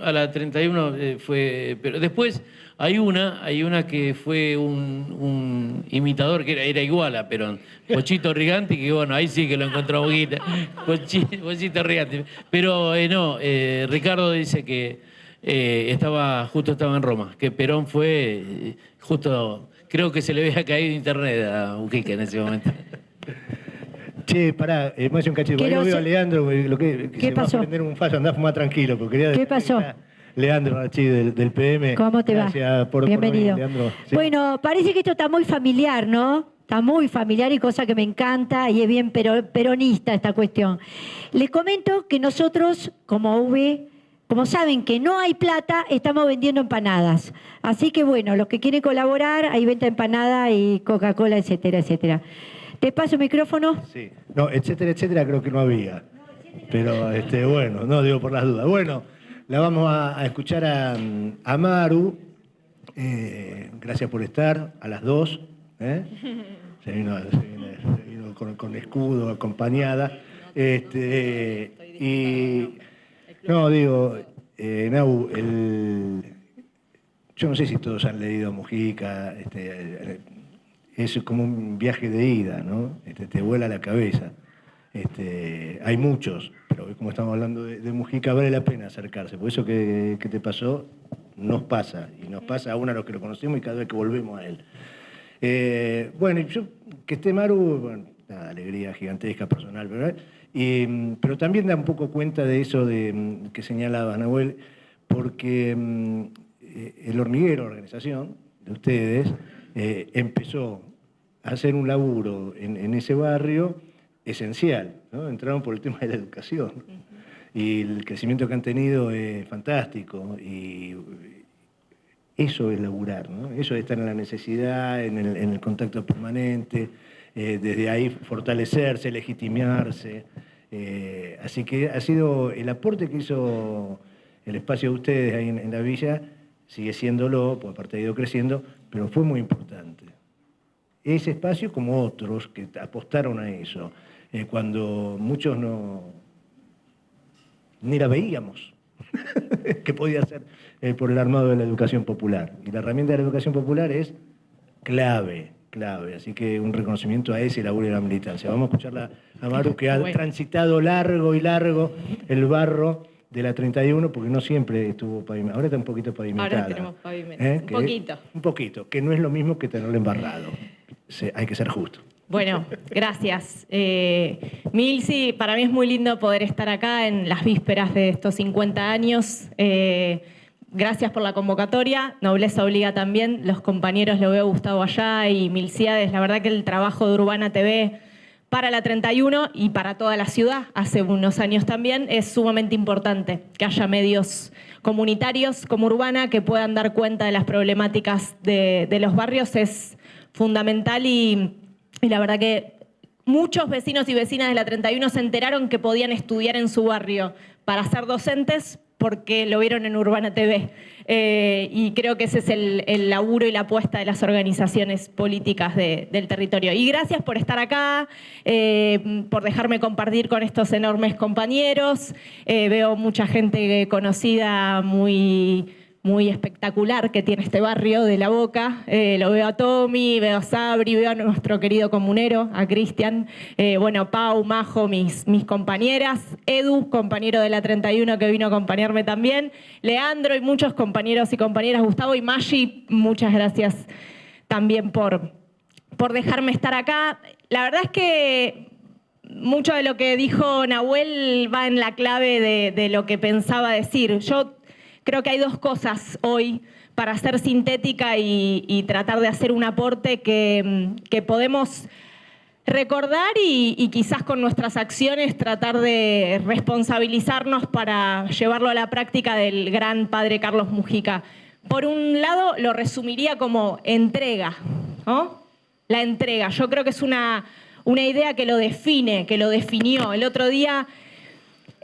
C: a la 31 fue... Pero después hay una que fue un imitador que era igual a Perón, Pochito Riganti, que bueno, ahí sí que lo encontró Boguita, Pochito Riganti. Pero Ricardo dice que justo estaba en Roma, que Perón fue justo, creo que se le había caído internet a Mujica en ese momento.
B: Che, pará, me hace un cachito. Ahí lo veo a Leandro, que
A: ¿Qué
B: se
A: pasó?
B: va a prender un fallo, andá a fumar tranquilo. Porque quería
A: ¿Qué pasó?
B: Leandro Archí del PM.
A: ¿Cómo te
B: Gracias
A: va?
B: por
A: Bienvenido.
B: venir, Leandro. Sí.
A: Bueno, parece que esto está muy familiar, ¿no? Está muy familiar y cosa que me encanta y es bien peronista esta cuestión. Les comento que nosotros, como saben que no hay plata, estamos vendiendo empanadas. Así que bueno, los que quieren colaborar, hay venta de empanada y Coca-Cola, etcétera, etcétera. ¿Te paso el micrófono?
B: Sí. No, etcétera, creo que no había. Pero, bueno, no digo por las dudas. Bueno, la vamos a escuchar a Maru. Gracias por estar, a las 2. Se vino con escudo, acompañada. No, digo, Nau, yo no sé si todos han leído Mujica, es como un viaje de ida, ¿no? Te vuela la cabeza. Hay muchos, pero como estamos hablando de Mujica, vale la pena acercarse. Por eso que te pasó, nos pasa. Y nos pasa aún a los que lo conocemos y cada vez que volvemos a él. Bueno, yo que esté Maru, bueno, nada, alegría gigantesca, personal, ¿verdad? Pero también da un poco cuenta de eso que señalaba Nahuel, porque el Hormiguero, organización de ustedes, empezó a hacer un laburo en ese barrio esencial, ¿no? Entraron por el tema de la educación y el crecimiento que han tenido es fantástico y eso es laburar, ¿no? Eso es estar en la necesidad, en el contacto permanente, desde ahí fortalecerse, legitimarse. Así que ha sido el aporte que hizo el espacio de ustedes ahí en la villa, sigue siéndolo, porque aparte ha ido creciendo, pero fue muy importante. Ese espacio como otros que apostaron a eso, cuando muchos ni la veíamos. que podía hacer por el armado de la educación popular. Y la herramienta de la educación popular es clave. Así que un reconocimiento a ese laburo de la militancia. Vamos a escucharla a Maru, que ha transitado largo el barro de la 31, porque no siempre estuvo pavimentada. Ahora está un poquito pavimentada.
E: Ahora tenemos pavimento, un poquito.
B: Que no es lo mismo que tenerlo embarrado. Hay que ser justo.
E: Bueno, gracias. Milsi, para mí es muy lindo poder estar acá en las vísperas de estos 50 años. Gracias por la convocatoria. Nobleza obliga también. Los compañeros lo veo Gustavo allá y Milciades. La verdad que el trabajo de Urbana TV para la 31 y para toda la ciudad, hace unos años también, es sumamente importante que haya medios comunitarios como Urbana que puedan dar cuenta de las problemáticas de los barrios. Es fundamental y la verdad que muchos vecinos y vecinas de la 31 se enteraron que podían estudiar en su barrio para ser docentes porque lo vieron en Urbana TV. Y creo que ese es el laburo y la apuesta de las organizaciones políticas del territorio. Y gracias por estar acá, por dejarme compartir con estos enormes compañeros. Veo mucha gente conocida, muy espectacular que tiene este barrio de La Boca. Lo veo a Tommy, veo a Sabri, veo a nuestro querido comunero, a Cristian, bueno, Pau, Majo, mis compañeras, Edu, compañero de la 31 que vino a acompañarme también, Leandro y muchos compañeros y compañeras, Gustavo y Maggi, muchas gracias también por dejarme estar acá. La verdad es que mucho de lo que dijo Nahuel va en la clave de lo que pensaba decir. Yo creo que hay dos cosas hoy para ser sintética y tratar de hacer un aporte que podemos recordar y quizás con nuestras acciones tratar de responsabilizarnos para llevarlo a la práctica del gran padre Carlos Mujica. Por un lado, lo resumiría como entrega, ¿no? La entrega. Yo creo que es una idea que lo define, que lo definió. El otro día,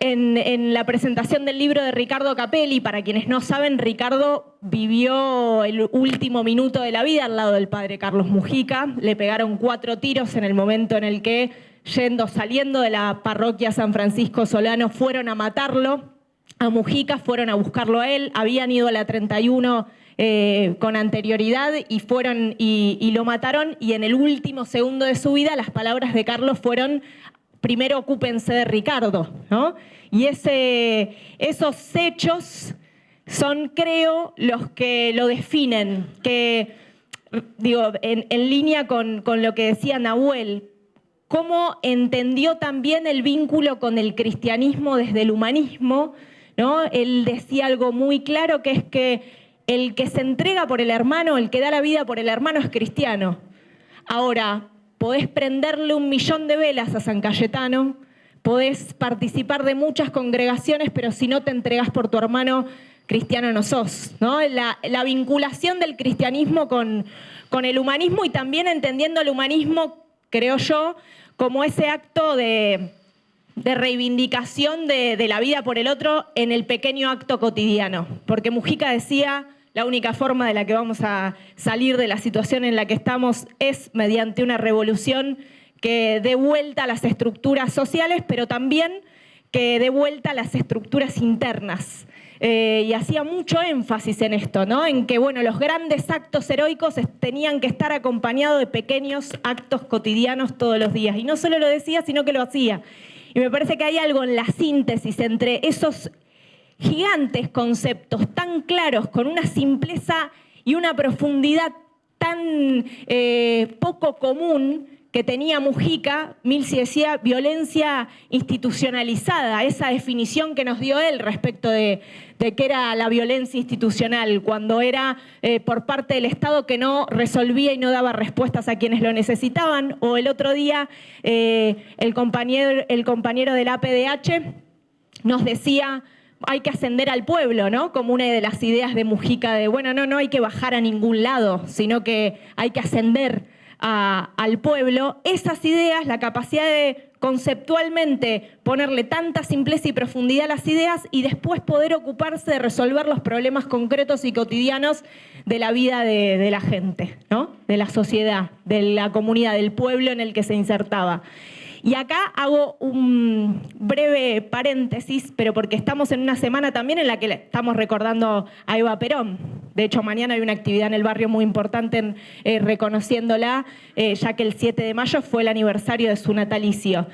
E: en la presentación del libro de Ricardo Capelli, para quienes no saben, Ricardo vivió el último minuto de la vida al lado del padre Carlos Mujica. Le pegaron 4 tiros en el momento en el que, saliendo de la parroquia San Francisco Solano, fueron a matarlo a Mujica, fueron a buscarlo a él. Habían ido a la 31 con anterioridad y fueron y lo mataron. Y en el último segundo de su vida, las palabras de Carlos fueron: primero ocúpense de Ricardo, ¿no? Y esos hechos son, creo, los que lo definen, que, digo, en línea con lo que decía Nahuel, cómo entendió también el vínculo con el cristianismo desde el humanismo, ¿no? Él decía algo muy claro, que es que el que se entrega por el hermano, el que da la vida por el hermano, es cristiano. Ahora, podés prenderle 1.000.000 de velas a San Cayetano, podés participar de muchas congregaciones, pero si no te entregás por tu hermano, cristiano no sos, ¿no? La vinculación del cristianismo con el humanismo y también entendiendo el humanismo, creo yo, como ese acto de reivindicación de la vida por el otro en el pequeño acto cotidiano. Porque Mujica decía: la única forma de la que vamos a salir de la situación en la que estamos es mediante una revolución que dé vuelta a las estructuras sociales, pero también que dé vuelta a las estructuras internas. Y hacía mucho énfasis en esto, ¿no? En que, bueno, los grandes actos heroicos tenían que estar acompañados de pequeños actos cotidianos todos los días. Y no solo lo decía, sino que lo hacía. Y me parece que hay algo en la síntesis entre esos gigantes conceptos tan claros, con una simpleza y una profundidad tan poco común que tenía Mujica. Milsi decía violencia institucionalizada, esa definición que nos dio él respecto de qué era la violencia institucional, cuando era por parte del Estado que no resolvía y no daba respuestas a quienes lo necesitaban. O el otro día el compañero del APDH nos decía: hay que ascender al pueblo, ¿no? Como una de las ideas de Mujica de, bueno, no hay que bajar a ningún lado, sino que hay que ascender al pueblo. Esas ideas, la capacidad de conceptualmente ponerle tanta simpleza y profundidad a las ideas y después poder ocuparse de resolver los problemas concretos y cotidianos de la vida de la gente, ¿no? De la sociedad, de la comunidad, del pueblo en el que se insertaba. Y acá hago un breve paréntesis, pero porque estamos en una semana también en la que estamos recordando a Eva Perón. De hecho, mañana hay una actividad en el barrio muy importante reconociéndola, ya que el 7 de mayo fue el aniversario de su natalicio.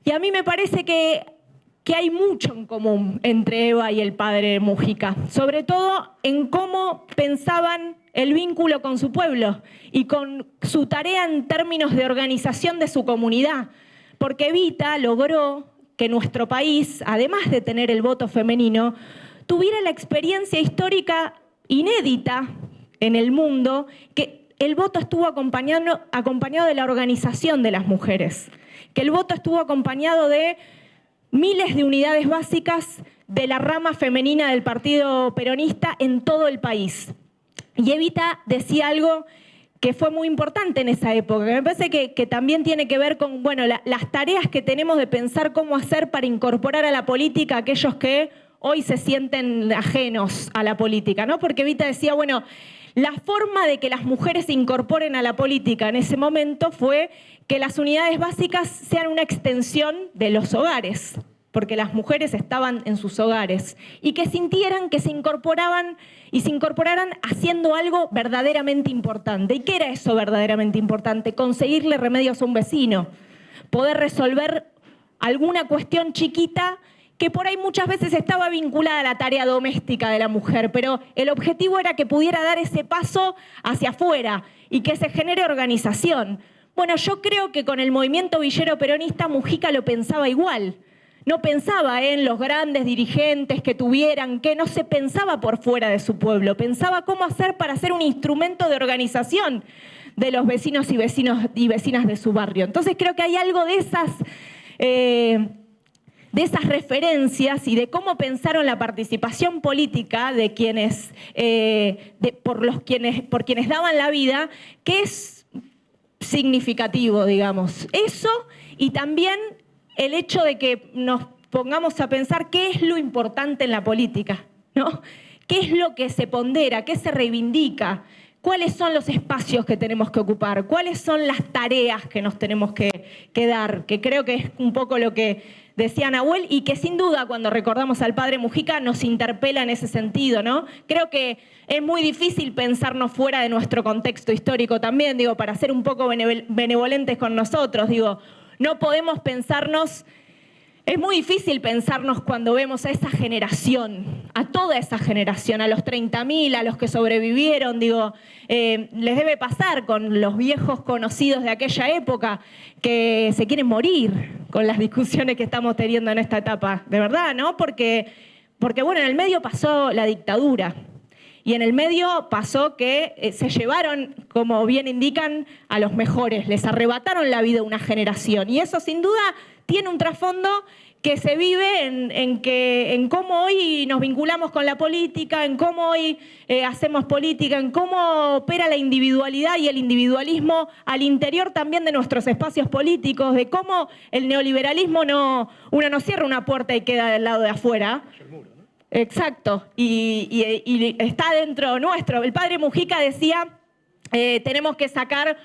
E: Y a mí me parece que hay mucho en común entre Eva y el padre Mujica, sobre todo en cómo pensaban el vínculo con su pueblo y con su tarea en términos de organización de su comunidad, porque Evita logró que nuestro país, además de tener el voto femenino, tuviera la experiencia histórica inédita en el mundo, que el voto estuvo acompañado de la organización de las mujeres, que el voto estuvo acompañado de miles de unidades básicas de la rama femenina del Partido Peronista en todo el país. Y Evita decía algo que fue muy importante en esa época, que me parece que también tiene que ver con las tareas que tenemos de pensar cómo hacer para incorporar a la política a aquellos que hoy se sienten ajenos a la política, ¿no? Porque Evita decía, bueno, la forma de que las mujeres se incorporen a la política en ese momento fue que las unidades básicas sean una extensión de los hogares, porque las mujeres estaban en sus hogares, y que sintieran que se incorporaran haciendo algo verdaderamente importante. ¿Y qué era eso verdaderamente importante? Conseguirle remedios a un vecino, poder resolver alguna cuestión chiquita que por ahí muchas veces estaba vinculada a la tarea doméstica de la mujer, pero el objetivo era que pudiera dar ese paso hacia afuera y que se genere organización. Bueno, yo creo que con el movimiento villero peronista Mujica lo pensaba igual. No pensaba en los grandes dirigentes que tuvieran, que no se pensaba por fuera de su pueblo, pensaba cómo hacer para ser un instrumento de organización de los vecinos y vecinas de su barrio. Entonces creo que hay algo de esas referencias y de cómo pensaron la participación política de por quienes daban la vida, que es significativo, digamos. Eso, y también el hecho de que nos pongamos a pensar qué es lo importante en la política, ¿no? ¿Qué es lo que se pondera? ¿Qué se reivindica? ¿Cuáles son los espacios que tenemos que ocupar? ¿Cuáles son las tareas que nos tenemos que dar? Que creo que es un poco lo que decía Nahuel, y que sin duda cuando recordamos al padre Mujica nos interpela en ese sentido, ¿no? Creo que es muy difícil pensarnos fuera de nuestro contexto histórico también, digo, para ser un poco benevolentes con nosotros, digo, no podemos pensarnos, es muy difícil pensarnos cuando vemos a esa generación, a toda esa generación, a los 30.000, a los que sobrevivieron, digo, les debe pasar con los viejos conocidos de aquella época que se quieren morir con las discusiones que estamos teniendo en esta etapa, de verdad, ¿no? Porque bueno, en el medio pasó la dictadura. Y en el medio pasó que se llevaron, como bien indican, a los mejores, les arrebataron la vida a una generación. Y eso sin duda tiene un trasfondo que se vive en cómo hoy nos vinculamos con la política, en cómo hoy hacemos política, en cómo opera la individualidad y el individualismo al interior también de nuestros espacios políticos, de cómo el neoliberalismo uno no cierra una puerta y queda del lado de afuera. Exacto, y está dentro nuestro. El padre Mujica decía, tenemos que sacar,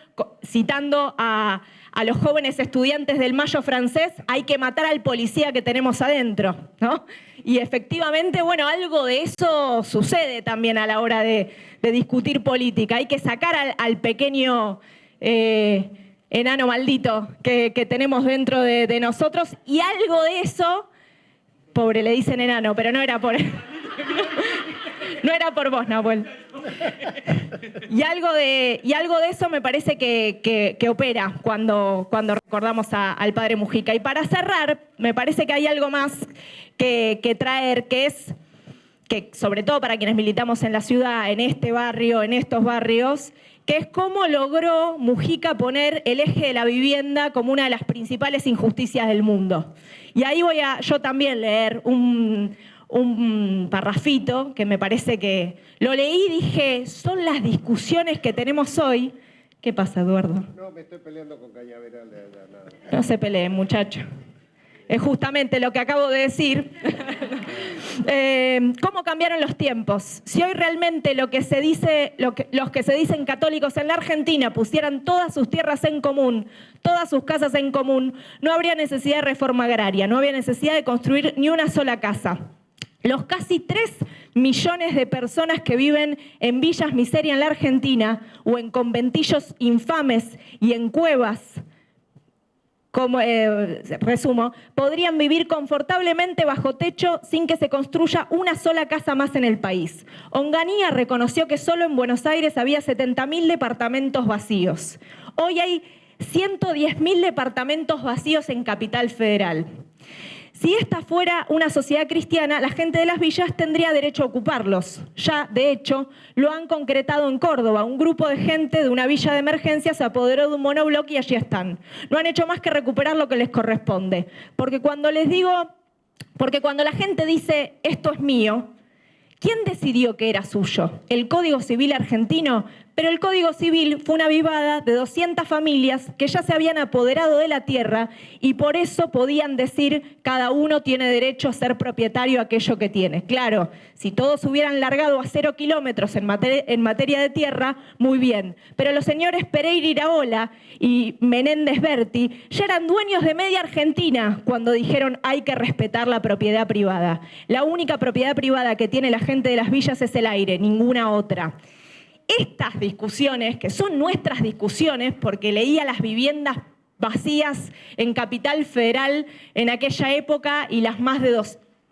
E: citando a los jóvenes estudiantes del Mayo francés, hay que matar al policía que tenemos adentro, ¿no? Y efectivamente, bueno, algo de eso sucede también a la hora de discutir política. Hay que sacar al pequeño enano maldito que tenemos dentro de nosotros, y algo de eso... Pobre, le dicen enano, pero no era por... no era por vos, Nahuel. Y algo de eso me parece que opera cuando recordamos al padre Mujica. Y para cerrar, me parece que hay algo más que traer, que es que, sobre todo para quienes militamos en la ciudad, en este barrio, en estos barrios, que es cómo logró Mujica poner el eje de la vivienda como una de las principales injusticias del mundo. Y ahí voy a yo también leer un parrafito que me parece que lo leí y dije, son las discusiones que tenemos hoy. ¿Qué pasa, Eduardo?
F: No, me estoy peleando con Cañaveral.
E: No se peleen, muchacho. es justamente lo que acabo de decir. ¿Cómo cambiaron los tiempos? Si hoy realmente los que se dicen católicos en la Argentina pusieran todas sus tierras en común, todas sus casas en común, no habría necesidad de reforma agraria, no habría necesidad de construir ni una sola casa. Los casi 3 millones de personas que viven en villas miseria en la Argentina o en conventillos infames y en cuevas, como resumo, podrían vivir confortablemente bajo techo sin que se construya una sola casa más en el país. Onganía reconoció que solo en Buenos Aires había 70.000 departamentos vacíos. Hoy hay 110.000 departamentos vacíos en Capital Federal. Si esta fuera una sociedad cristiana, la gente de las villas tendría derecho a ocuparlos. Ya, de hecho, lo han concretado en Córdoba. Un grupo de gente de una villa de emergencia se apoderó de un monobloc y allí están. No han hecho más que recuperar lo que les corresponde. Porque cuando la gente dice, esto es mío, ¿quién decidió que era suyo? ¿El Código Civil argentino? Pero el Código Civil fue una vivada de 200 familias que ya se habían apoderado de la tierra y por eso podían decir cada uno tiene derecho a ser propietario de aquello que tiene. Claro, si todos hubieran largado a 0 kilómetros en materia de tierra, muy bien. Pero los señores Pereira Iraola y Menéndez Berti ya eran dueños de media Argentina cuando dijeron hay que respetar la propiedad privada. La única propiedad privada que tiene la gente de las villas es el aire, ninguna otra. Estas discusiones, que son nuestras discusiones, porque leía las viviendas vacías en Capital Federal en aquella época y las más de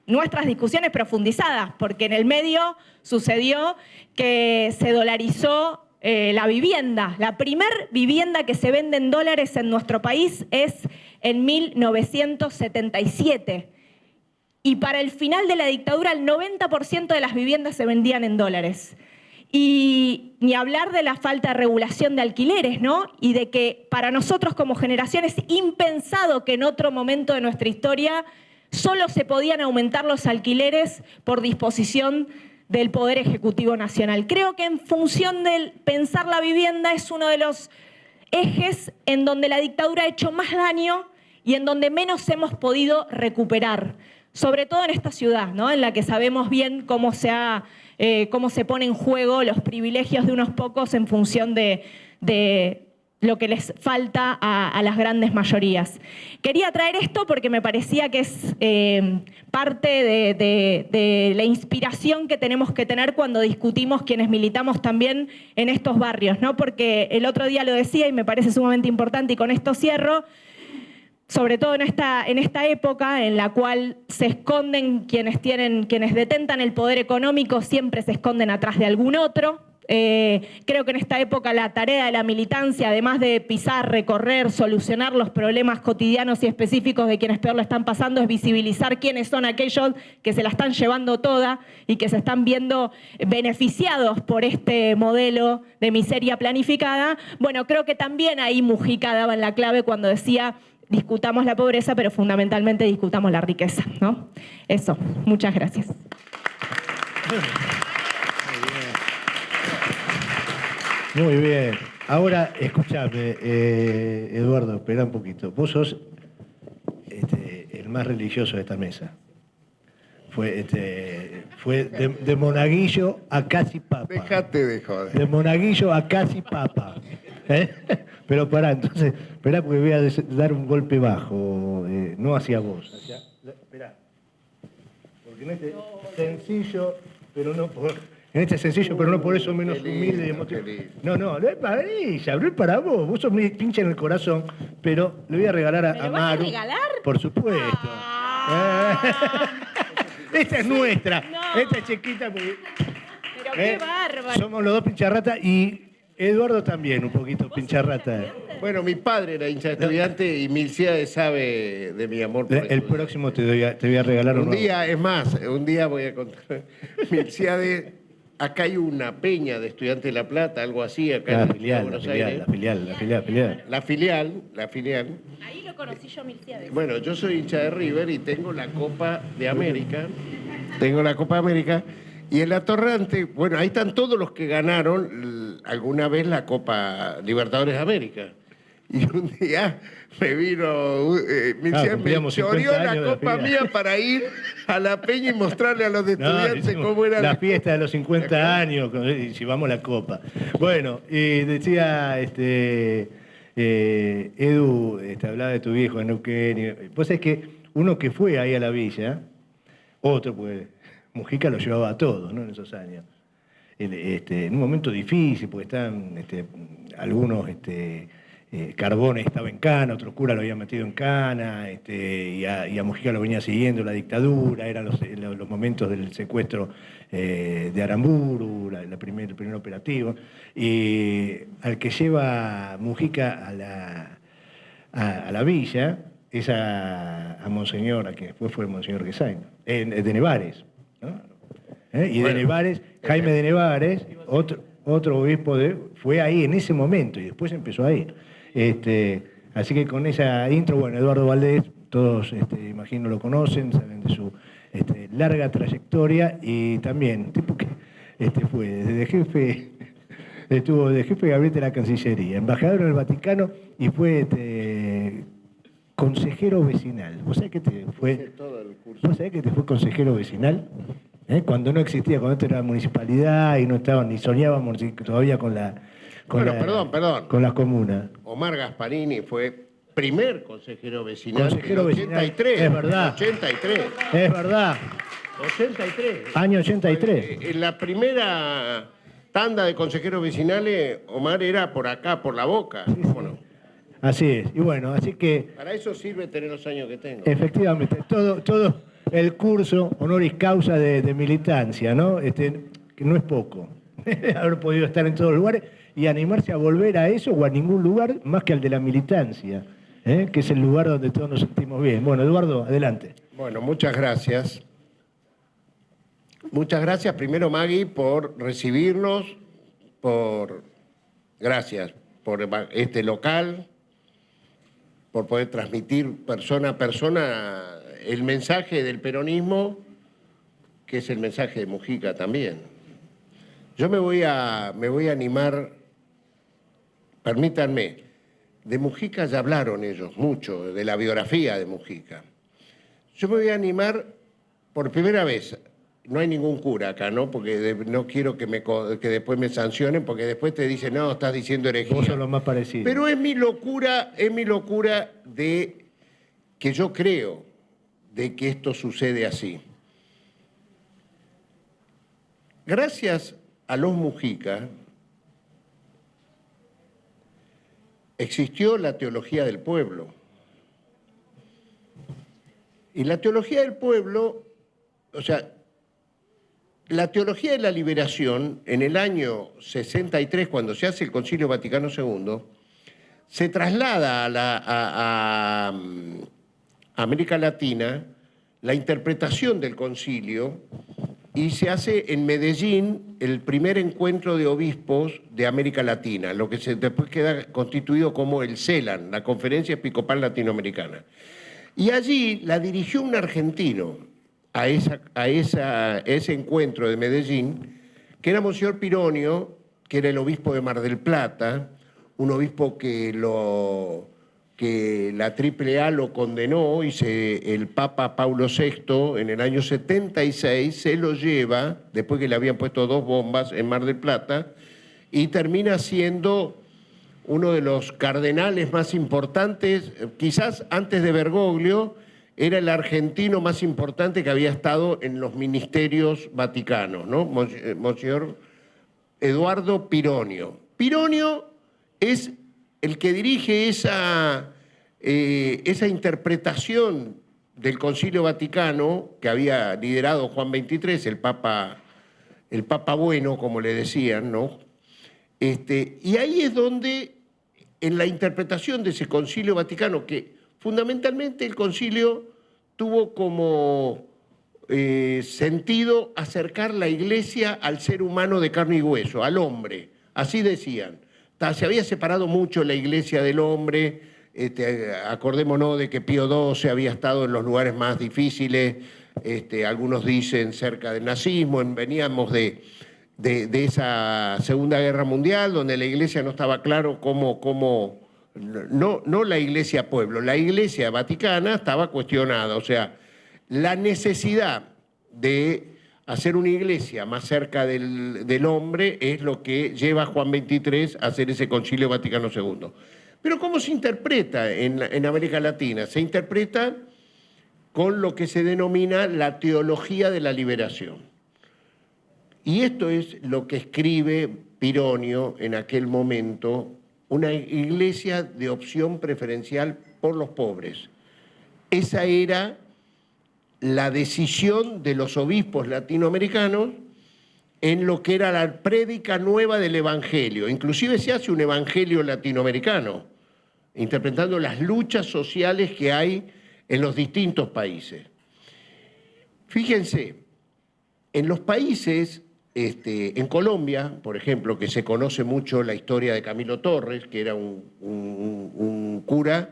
E: nuestras discusiones profundizadas, porque en el medio sucedió que se dolarizó la vivienda. La primer vivienda que se vende en dólares en nuestro país es en 1977. Y para el final de la dictadura, el 90% de las viviendas se vendían en dólares. Y ni hablar de la falta de regulación de alquileres, ¿no? Y de que para nosotros como generación es impensado que en otro momento de nuestra historia solo se podían aumentar los alquileres por disposición del Poder Ejecutivo Nacional. Creo que en función del pensar la vivienda es uno de los ejes en donde la dictadura ha hecho más daño y en donde menos hemos podido recuperar. Sobre todo en esta ciudad, ¿no? En la que sabemos bien cómo se pone en juego los privilegios de unos pocos en función de lo que les falta a las grandes mayorías. Quería traer esto porque me parecía que es parte de la inspiración que tenemos que tener cuando discutimos quienes militamos también en estos barrios, ¿no? Porque el otro día lo decía y me parece sumamente importante y con esto cierro, sobre todo en esta época en la cual se esconden quienes detentan el poder económico, siempre se esconden atrás de algún otro. Creo que en esta época la tarea de la militancia, además de pisar, recorrer, solucionar los problemas cotidianos y específicos de quienes peor lo están pasando, es visibilizar quiénes son aquellos que se la están llevando toda y que se están viendo beneficiados por este modelo de miseria planificada. Bueno, creo que también ahí Mujica daba en la clave cuando decía discutamos la pobreza, pero fundamentalmente discutamos la riqueza, ¿no? Eso, muchas gracias.
B: Muy bien. Ahora, escúchame, Eduardo, espera un poquito. Vos sos el más religioso de esta mesa. Fue de monaguillo a casi papa.
F: Déjate de joder.
B: De monaguillo a casi papa. Pero pará, entonces, esperá porque voy a dar un golpe bajo, no hacia vos. Esperá. Porque en este sencillo, pero no por eso menos humilde y emotivo. No es para ella, no es para vos. Vos sos muy pinche en el corazón, pero le voy a regalar a Maru.
E: ¿Me lo vas a regalar?
B: Por supuesto. Esta es nuestra. No. Esta es chiquita porque...
E: Pero qué bárbaro.
B: Somos los dos pincharratas y Eduardo también, un poquito pincharrata.
F: Bueno, mi padre era hincha de Estudiantes y Milciades sabe de mi amor por
B: el próximo te voy a regalar
F: un día, es más, un día voy a contar. Milciades, acá hay una peña de Estudiantes de La Plata, algo así, acá en Buenos Aires. La filial.
E: Ahí lo conocí yo, Milciades.
F: Bueno, yo soy hincha de River y tengo la Copa de América. Y el atorrante, bueno, ahí están todos los que ganaron alguna vez la Copa Libertadores de América. Y un día me vino, me choreó la copa mía para ir a la peña y mostrarle a los estudiantes cómo era
B: la fiesta de los 50 años, y llevamos la copa. Bueno, y decía Edu, hablaba de tu viejo en Neuquén. Vos sabés que uno que fue ahí a la villa, otro, pues Mujica lo llevaba a todos, ¿no? En esos años. En un momento difícil, porque estaban algunos... Carbone estaba en Cana, otro cura lo había metido en Cana, y a Mujica lo venía siguiendo la dictadura, eran los momentos del secuestro de Aramburu, el primer operativo, y al que lleva Mujica a la villa es a Monseñor, a que después fue Monseñor Quesain, de Nevares, ¿no? Y de Nevares, Jaime de Nevares, otro obispo fue ahí en ese momento y después empezó a ir. Así que con esa intro, bueno, Eduardo Valdés, todos imagino lo conocen, saben de su larga trayectoria y también, tipo que fue desde jefe, estuvo de jefe de gabinete de la Cancillería, embajador en el Vaticano y fue consejero vecinal. ¿Vos sabés que te fue consejero vecinal? Cuando no existía, cuando esto era municipalidad y no estaban, ni soñábamos todavía con la... Con las comunas.
F: Omar Gasparini fue primer consejero vecinal
B: en
F: 83.
B: Es verdad.
F: 83.
B: Es verdad.
F: 83.
B: Año 83.
F: En la primera tanda de consejeros vecinales, Omar era por acá, por La Boca.
B: Sí, sí.
F: Bueno.
B: Así es. Y bueno, así que...
F: Para eso sirve tener los años que tengo.
B: Efectivamente. Todo el curso honoris causa de militancia, ¿no? Que no es poco. Haber podido estar en todos los lugares y animarse a volver a eso o a ningún lugar más que al de la militancia, que es el lugar donde todos nos sentimos bien. Bueno, Eduardo, adelante.
F: Bueno, muchas gracias. Muchas gracias primero, Maggie, por recibirnos, gracias por este local, por poder transmitir persona a persona el mensaje del peronismo, que es el mensaje de Mujica también. Yo me voy a animar, permítanme, de Mujica ya hablaron ellos mucho, de la biografía de Mujica. Yo me voy a animar por primera vez, no hay ningún cura acá, ¿no? Porque no quiero que después me sancionen, porque después te dicen, no, estás diciendo herejía.
B: Vos sos lo más parecido.
F: Pero es mi locura de que yo creo de que esto sucede así. Gracias a los Mujica existió la teología del pueblo. Y la teología del pueblo, o sea, la teología de la liberación, en el año 63, cuando se hace el Concilio Vaticano II, se traslada a América Latina la interpretación del concilio y se hace en Medellín el primer encuentro de obispos de América Latina, lo que después queda constituido como el CELAN, la Conferencia Episcopal Latinoamericana. Y allí la dirigió un argentino a ese encuentro de Medellín, que era Monseñor Pironio, que era el obispo de Mar del Plata, un obispo que la AAA lo condenó y el Papa Paulo VI en el año 76 se lo lleva, después que le habían puesto 2 bombas en Mar del Plata, y termina siendo uno de los cardenales más importantes, quizás antes de Bergoglio, era el argentino más importante que había estado en los ministerios vaticanos, ¿no? Monseñor Eduardo Pironio. Pironio es el que dirige esa interpretación del Concilio Vaticano que había liderado Juan XXIII, el Papa bueno, como le decían, ¿no? Y ahí es donde, en la interpretación de ese Concilio Vaticano, que fundamentalmente el concilio tuvo como sentido acercar la Iglesia al ser humano de carne y hueso, al hombre, así decían. Se había separado mucho la Iglesia del hombre, acordémonos de que Pío XII había estado en los lugares más difíciles, algunos dicen cerca del nazismo, veníamos de esa Segunda Guerra Mundial, donde la Iglesia no estaba claro cómo no la Iglesia Pueblo, la Iglesia Vaticana estaba cuestionada. O sea, la necesidad de hacer una iglesia más cerca del hombre es lo que lleva a Juan XXIII a hacer ese Concilio Vaticano II. Pero ¿cómo se interpreta en América Latina? Se interpreta con lo que se denomina la teología de la liberación. Y esto es lo que escribe Pironio en aquel momento, una iglesia de opción preferencial por los pobres. Esa era la decisión de los obispos latinoamericanos en lo que era la prédica nueva del Evangelio. Inclusive se hace un Evangelio latinoamericano, interpretando las luchas sociales que hay en los distintos países. Fíjense, en los países, en Colombia, por ejemplo, que se conoce mucho la historia de Camilo Torres, que era un cura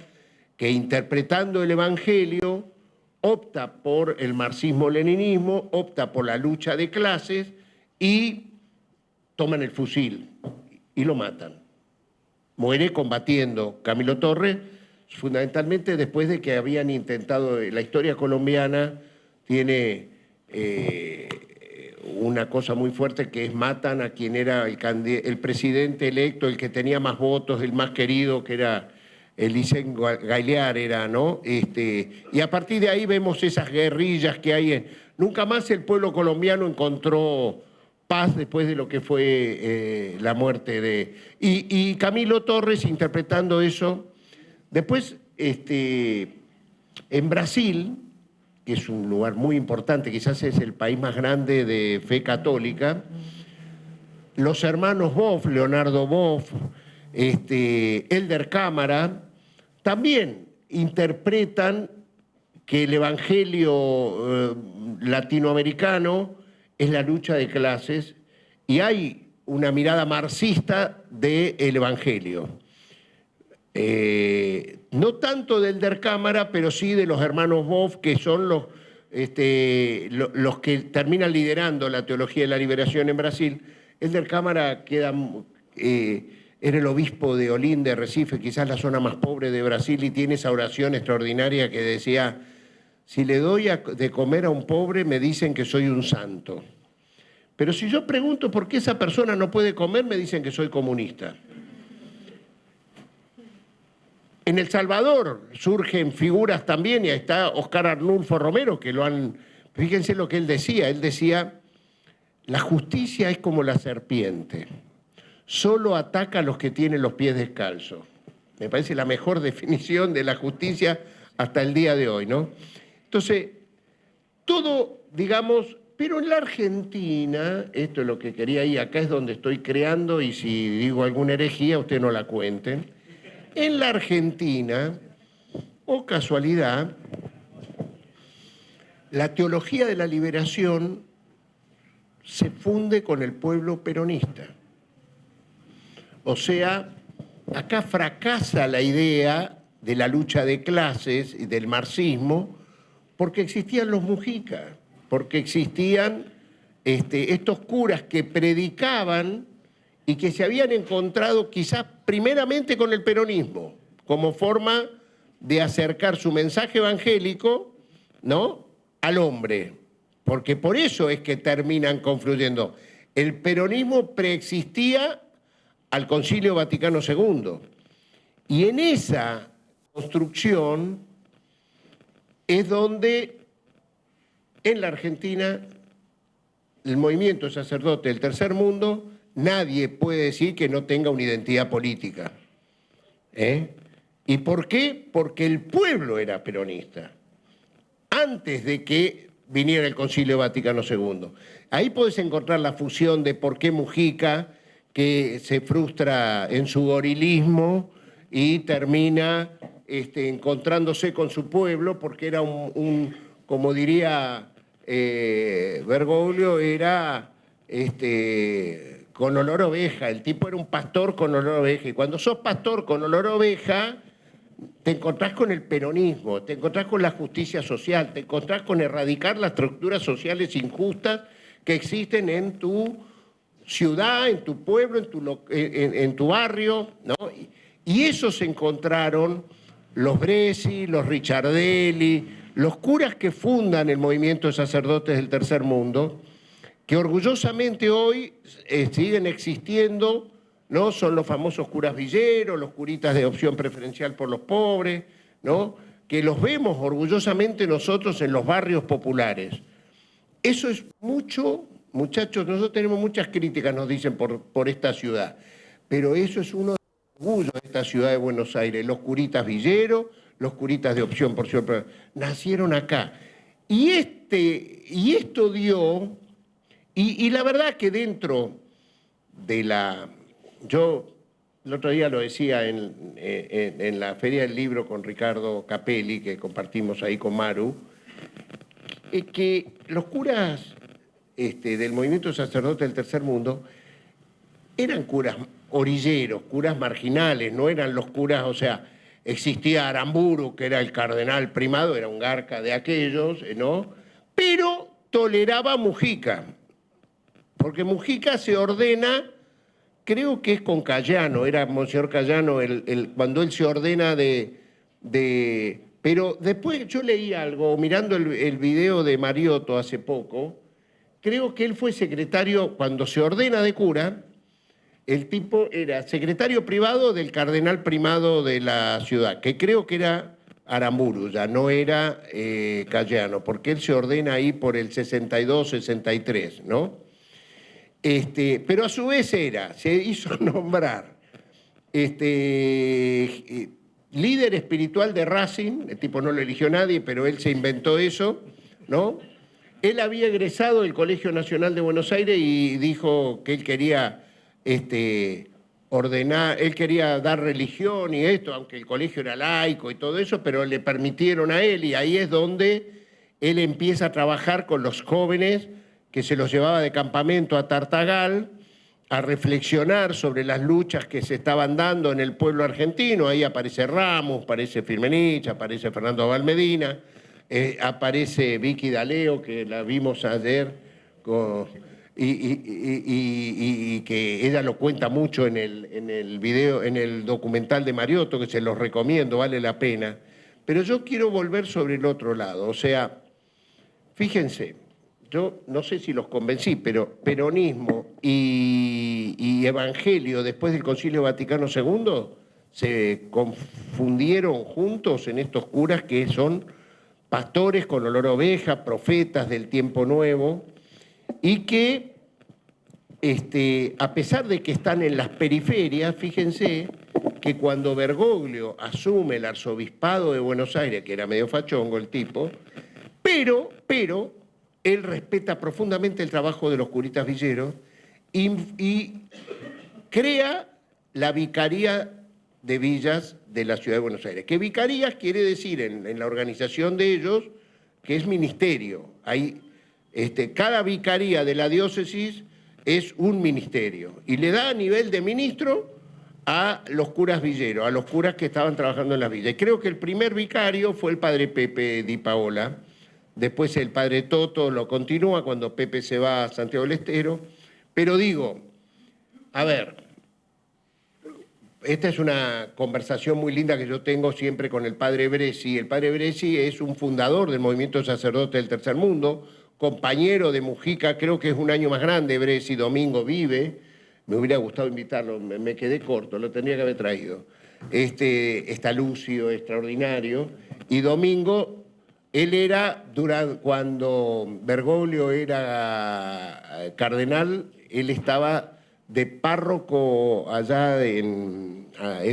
F: que interpretando el Evangelio opta por el marxismo-leninismo, opta por la lucha de clases y toman el fusil y lo matan. Muere combatiendo Camilo Torres, fundamentalmente después de que habían intentado, la historia colombiana tiene una cosa muy fuerte que es matan a quien era el presidente electo, el que tenía más votos, el más querido, que era Elicen Gailear, ¿no? Y a partir de ahí vemos esas guerrillas que hay. Nunca más el pueblo colombiano encontró paz después de lo que fue la muerte de... Y Camilo Torres interpretando eso. Después, en Brasil, que es un lugar muy importante, quizás es el país más grande de fe católica, los hermanos Boff, Leonardo Boff, Elder Cámara, también interpretan que el evangelio latinoamericano es la lucha de clases y hay una mirada marxista del evangelio. No tanto de Elder Cámara, pero sí de los hermanos Boff, que son los que terminan liderando la teología de la liberación en Brasil. Elder Cámara era el obispo de Olinda, de Recife, quizás la zona más pobre de Brasil, y tiene esa oración extraordinaria que decía: si le doy de comer a un pobre, me dicen que soy un santo. Pero si yo pregunto por qué esa persona no puede comer, me dicen que soy comunista. En El Salvador surgen figuras también, y ahí está Oscar Arnulfo Romero, que lo han... Fíjense lo que él decía, la justicia es como la serpiente, solo ataca a los que tienen los pies descalzos. Me parece la mejor definición de la justicia hasta el día de hoy, ¿no? Entonces, todo, digamos, pero en la Argentina, esto es lo que quería ir, acá es donde estoy creando, y si digo alguna herejía, usted no la cuenten. En la Argentina, o casualidad, la teología de la liberación se funde con el pueblo peronista. O sea, acá fracasa la idea de la lucha de clases y del marxismo porque existían los Mujica, porque existían estos curas que predicaban y que se habían encontrado quizás primeramente con el peronismo como forma de acercar su mensaje evangélico, ¿no?, al hombre, porque por eso es que terminan confluyendo. El peronismo preexistía al Concilio Vaticano II, y en esa construcción es donde en la Argentina el movimiento sacerdote del tercer mundo, nadie puede decir que no tenga una identidad política. ¿Y por qué? Porque el pueblo era peronista, antes de que viniera el Concilio Vaticano II. Ahí podés encontrar la fusión de por qué Mujica, que se frustra en su gorilismo y termina encontrándose con su pueblo, porque era como diría Bergoglio, era con olor a oveja. El tipo era un pastor con olor a oveja. Y cuando sos pastor con olor a oveja, te encontrás con el peronismo, te encontrás con la justicia social, te encontrás con erradicar las estructuras sociales injustas que existen en tu ciudad, en tu pueblo, en tu barrio, ¿no? Y esos encontraron los Bresci, los Ricciardelli, los curas que fundan el movimiento de sacerdotes del Tercer Mundo, que orgullosamente hoy siguen existiendo, ¿no? Son los famosos curas villeros, los curitas de opción preferencial por los pobres, ¿no? Que los vemos orgullosamente nosotros en los barrios populares. Eso es mucho, muchachos, nosotros tenemos muchas críticas, nos dicen, por esta ciudad, pero eso es uno de los orgullos de esta ciudad de Buenos Aires. Los curitas villeros, los curitas de opción por siempre, nacieron acá. Y esto dio, y la verdad que dentro de la... Yo el otro día lo decía en la Feria del Libro con Ricardo Capelli, que compartimos ahí con Maru, que los curas del movimiento sacerdote del Tercer Mundo eran curas orilleros, curas marginales, no eran los curas, o sea, existía Aramburu, que era el cardenal primado, era un garca de aquellos, ¿no? Pero toleraba a Mujica, porque Mujica se ordena, creo que es con Cayano, era Monseñor Cayano, cuando él se ordena pero después yo leí algo, mirando el video de Mariotto hace poco, creo que él fue secretario, cuando se ordena de cura, el tipo era secretario privado del cardenal primado de la ciudad, que creo que era Aramburu, ya no era Cayano, porque él se ordena ahí por el 62, 63, ¿no? Pero a su vez se hizo nombrar líder espiritual de Racing, el tipo no lo eligió nadie, pero él se inventó eso, ¿no? Él había egresado del Colegio Nacional de Buenos Aires y dijo que él quería ordenar, él quería dar religión y esto, aunque el colegio era laico y todo eso, pero le permitieron a él, y ahí es donde él empieza a trabajar con los jóvenes que se los llevaba de campamento a Tartagal, a reflexionar sobre las luchas que se estaban dando en el pueblo argentino. Ahí aparece Ramos, aparece Firmenich, aparece Fernando Valmedina, aparece Vicky D'Aleo, que la vimos ayer, y que ella lo cuenta mucho en el video, en el documental de Mariotto, que se los recomiendo, vale la pena. Pero yo quiero volver sobre el otro lado, o sea, fíjense, yo no sé si los convencí, pero peronismo y evangelio después del Concilio Vaticano II se confundieron juntos en estos curas que son pastores con olor a oveja, profetas del tiempo nuevo, y que a pesar de que están en las periferias, fíjense que cuando Bergoglio asume el arzobispado de Buenos Aires, que era medio fachongo el tipo, pero él respeta profundamente el trabajo de los curitas villeros y crea la Vicaría de Villas de la Ciudad de Buenos Aires. Que vicarías quiere decir en la organización de ellos que es ministerio. Hay, cada vicaría de la diócesis es un ministerio y le da a nivel de ministro a los curas villeros, a los curas que estaban trabajando en las villas. Y creo que el primer vicario fue el padre Pepe Di Paola. Después el padre Toto lo continúa cuando Pepe se va a Santiago del Estero. Pero digo, a ver, esta es una conversación muy linda que yo tengo siempre con el padre Bresci. El padre Bresci es un fundador del movimiento sacerdote del Tercer Mundo, compañero de Mujica, creo que es un año más grande Bresci, Domingo vive. Me hubiera gustado invitarlo, me quedé corto, lo tendría que haber traído. Está Lucio, extraordinario, y Domingo... Él era, cuando Bergoglio era cardenal, él estaba de párroco allá en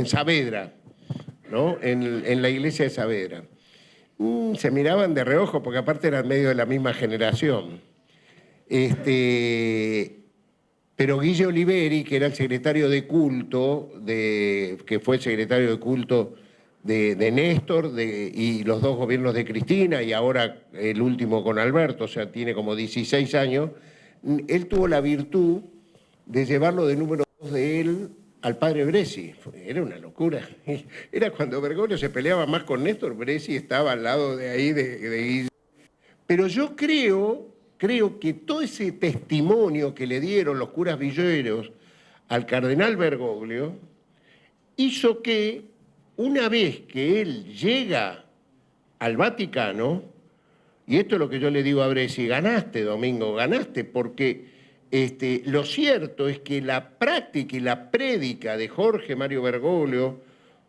F: Saavedra, ¿no? En la iglesia de Saavedra. Se miraban de reojo porque aparte eran medio de la misma generación. Pero Guille Oliveri, que era el secretario de culto, que fue el secretario de culto de Néstor y los dos gobiernos de Cristina, y ahora el último con Alberto, o sea, tiene como 16 años, él tuvo la virtud de llevarlo de número 2 de él al padre Bresci. Era una locura. Era cuando Bergoglio se peleaba más con Néstor, Bresci estaba al lado de ahí de Guille. Pero yo creo que todo ese testimonio que le dieron los curas villeros al cardenal Bergoglio hizo que una vez que él llega al Vaticano, y esto es lo que yo le digo a Bresci, ganaste, Domingo, ganaste, porque lo cierto es que la práctica y la prédica de Jorge Mario Bergoglio,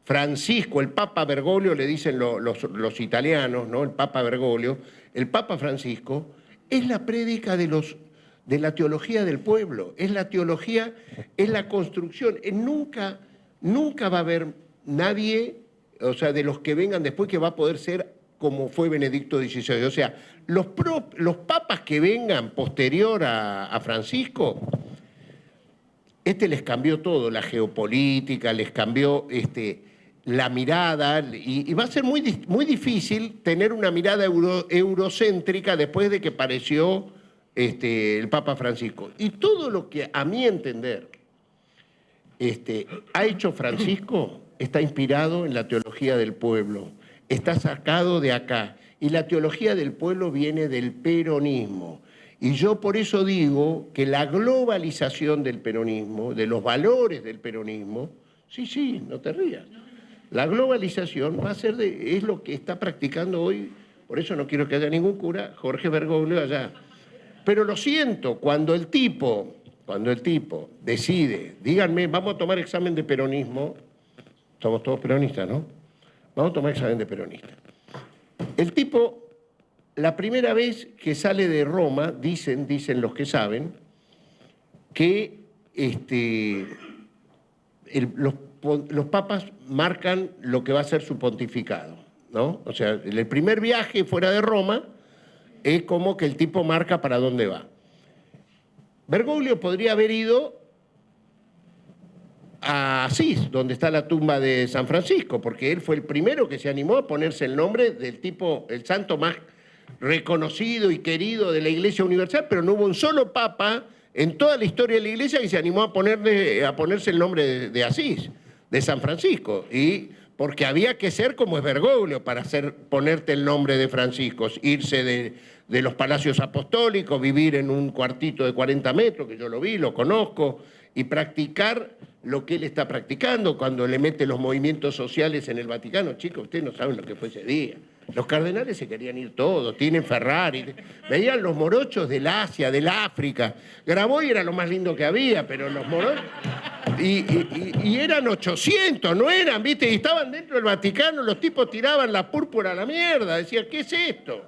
F: Francisco, el Papa Bergoglio, le dicen los italianos, ¿no? El Papa Bergoglio, el Papa Francisco, es la prédica de la teología del pueblo, es la teología, es la construcción. Nunca va a haber nadie, o sea, de los que vengan después que va a poder ser como fue Benedicto XVI. O sea, los papas que vengan posterior a Francisco, les cambió todo, la geopolítica, les cambió la mirada, y va a ser muy difícil tener una mirada eurocéntrica después de que apareció el Papa Francisco. Y todo lo que, a mi entender, ha hecho Francisco está inspirado en la teología del pueblo, está sacado de acá. Y la teología del pueblo viene del peronismo. Y yo por eso digo que la globalización del peronismo, de los valores del peronismo, sí, no te rías, la globalización va a ser es lo que está practicando hoy, por eso no quiero que haya ningún cura, Jorge Bergoglio allá. Pero lo siento, cuando el tipo decide, díganme, vamos a tomar examen de peronismo, somos todos peronistas, ¿no? Vamos a tomar examen de peronista. El tipo, la primera vez que sale de Roma, dicen los que saben, que los papas marcan lo que va a ser su pontificado, ¿no? O sea, el primer viaje fuera de Roma es como que el tipo marca para dónde va. Bergoglio podría haber ido a Asís, donde está la tumba de San Francisco, porque él fue el primero que se animó a ponerse el nombre del tipo, el santo más reconocido y querido de la Iglesia Universal, pero no hubo un solo papa en toda la historia de la Iglesia que se animó a ponerse el nombre de Asís, de San Francisco, y porque había que ser como es Bergoglio para ponerte el nombre de Francisco, irse de los palacios apostólicos, vivir en un cuartito de 40 metros, que yo lo vi, lo conozco, y practicar lo que él está practicando cuando le mete los movimientos sociales en el Vaticano. Chicos, ustedes no saben lo que fue ese día. Los cardenales se querían ir todos, tienen Ferrari, veían los morochos del Asia, del África. Graboy era lo más lindo que había, pero los morochos... Y eran 800, no eran, ¿viste? Y estaban dentro del Vaticano, los tipos tiraban la púrpura a la mierda, decían, ¿qué es esto?